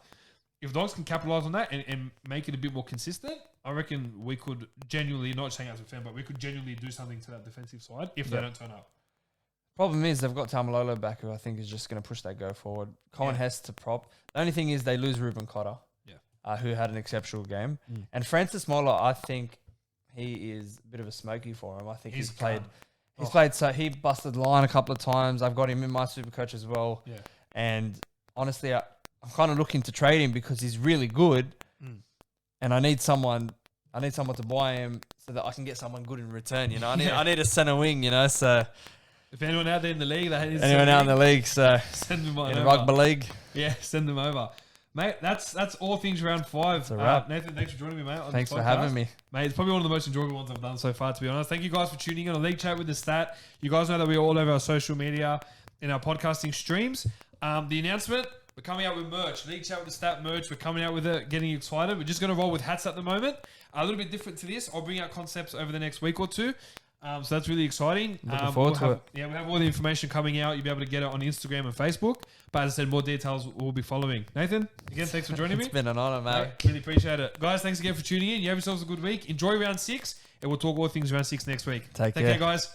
if Dogs can capitalize on that and make it a bit more consistent, I reckon we could genuinely, not saying as a fan, but we could genuinely do something to that defensive side if they don't turn up. Problem is they've got Tamalolo back, who I think is just going to push that go forward. Colin Hess to prop. The only thing is they lose Ruben Cotter, who had an exceptional game. And Francis Moller, I think he is a bit of a smoky for him. I think he's played. So he busted the line a couple of times. I've got him in my super coach as well. Yeah. And honestly, I'm kind of looking to trade him because he's really good, and I need someone to buy him so that I can get someone good in return. You know, I need a center wing. You know, so if anyone out there in the league, so send them in the rugby league, send them over, mate. That's all things round 5. It's a wrap. Nathan, thanks for joining me, mate. Thanks for having me, mate. It's probably one of the most enjoyable ones I've done so far, to be honest. Thank you guys for tuning in on League Chat with the Stat. You guys know that we're all over our social media in our podcasting streams. The announcement. We're coming out with merch. League Chat with the Stat merch. We're coming out with it, getting excited. We're just going to roll with hats at the moment. A little bit different to this. I'll bring out concepts over the next week or two. So that's really exciting. Looking forward to it. Yeah, we have all the information coming out. You'll be able to get it on Instagram and Facebook. But as I said, more details will be following. Nathan, again, thanks for joining me. It's been an honor, mate. Really appreciate it. Guys, thanks again for tuning in. You have yourselves a good week. Enjoy round 6, and we'll talk all things round 6 next week. Take care, guys.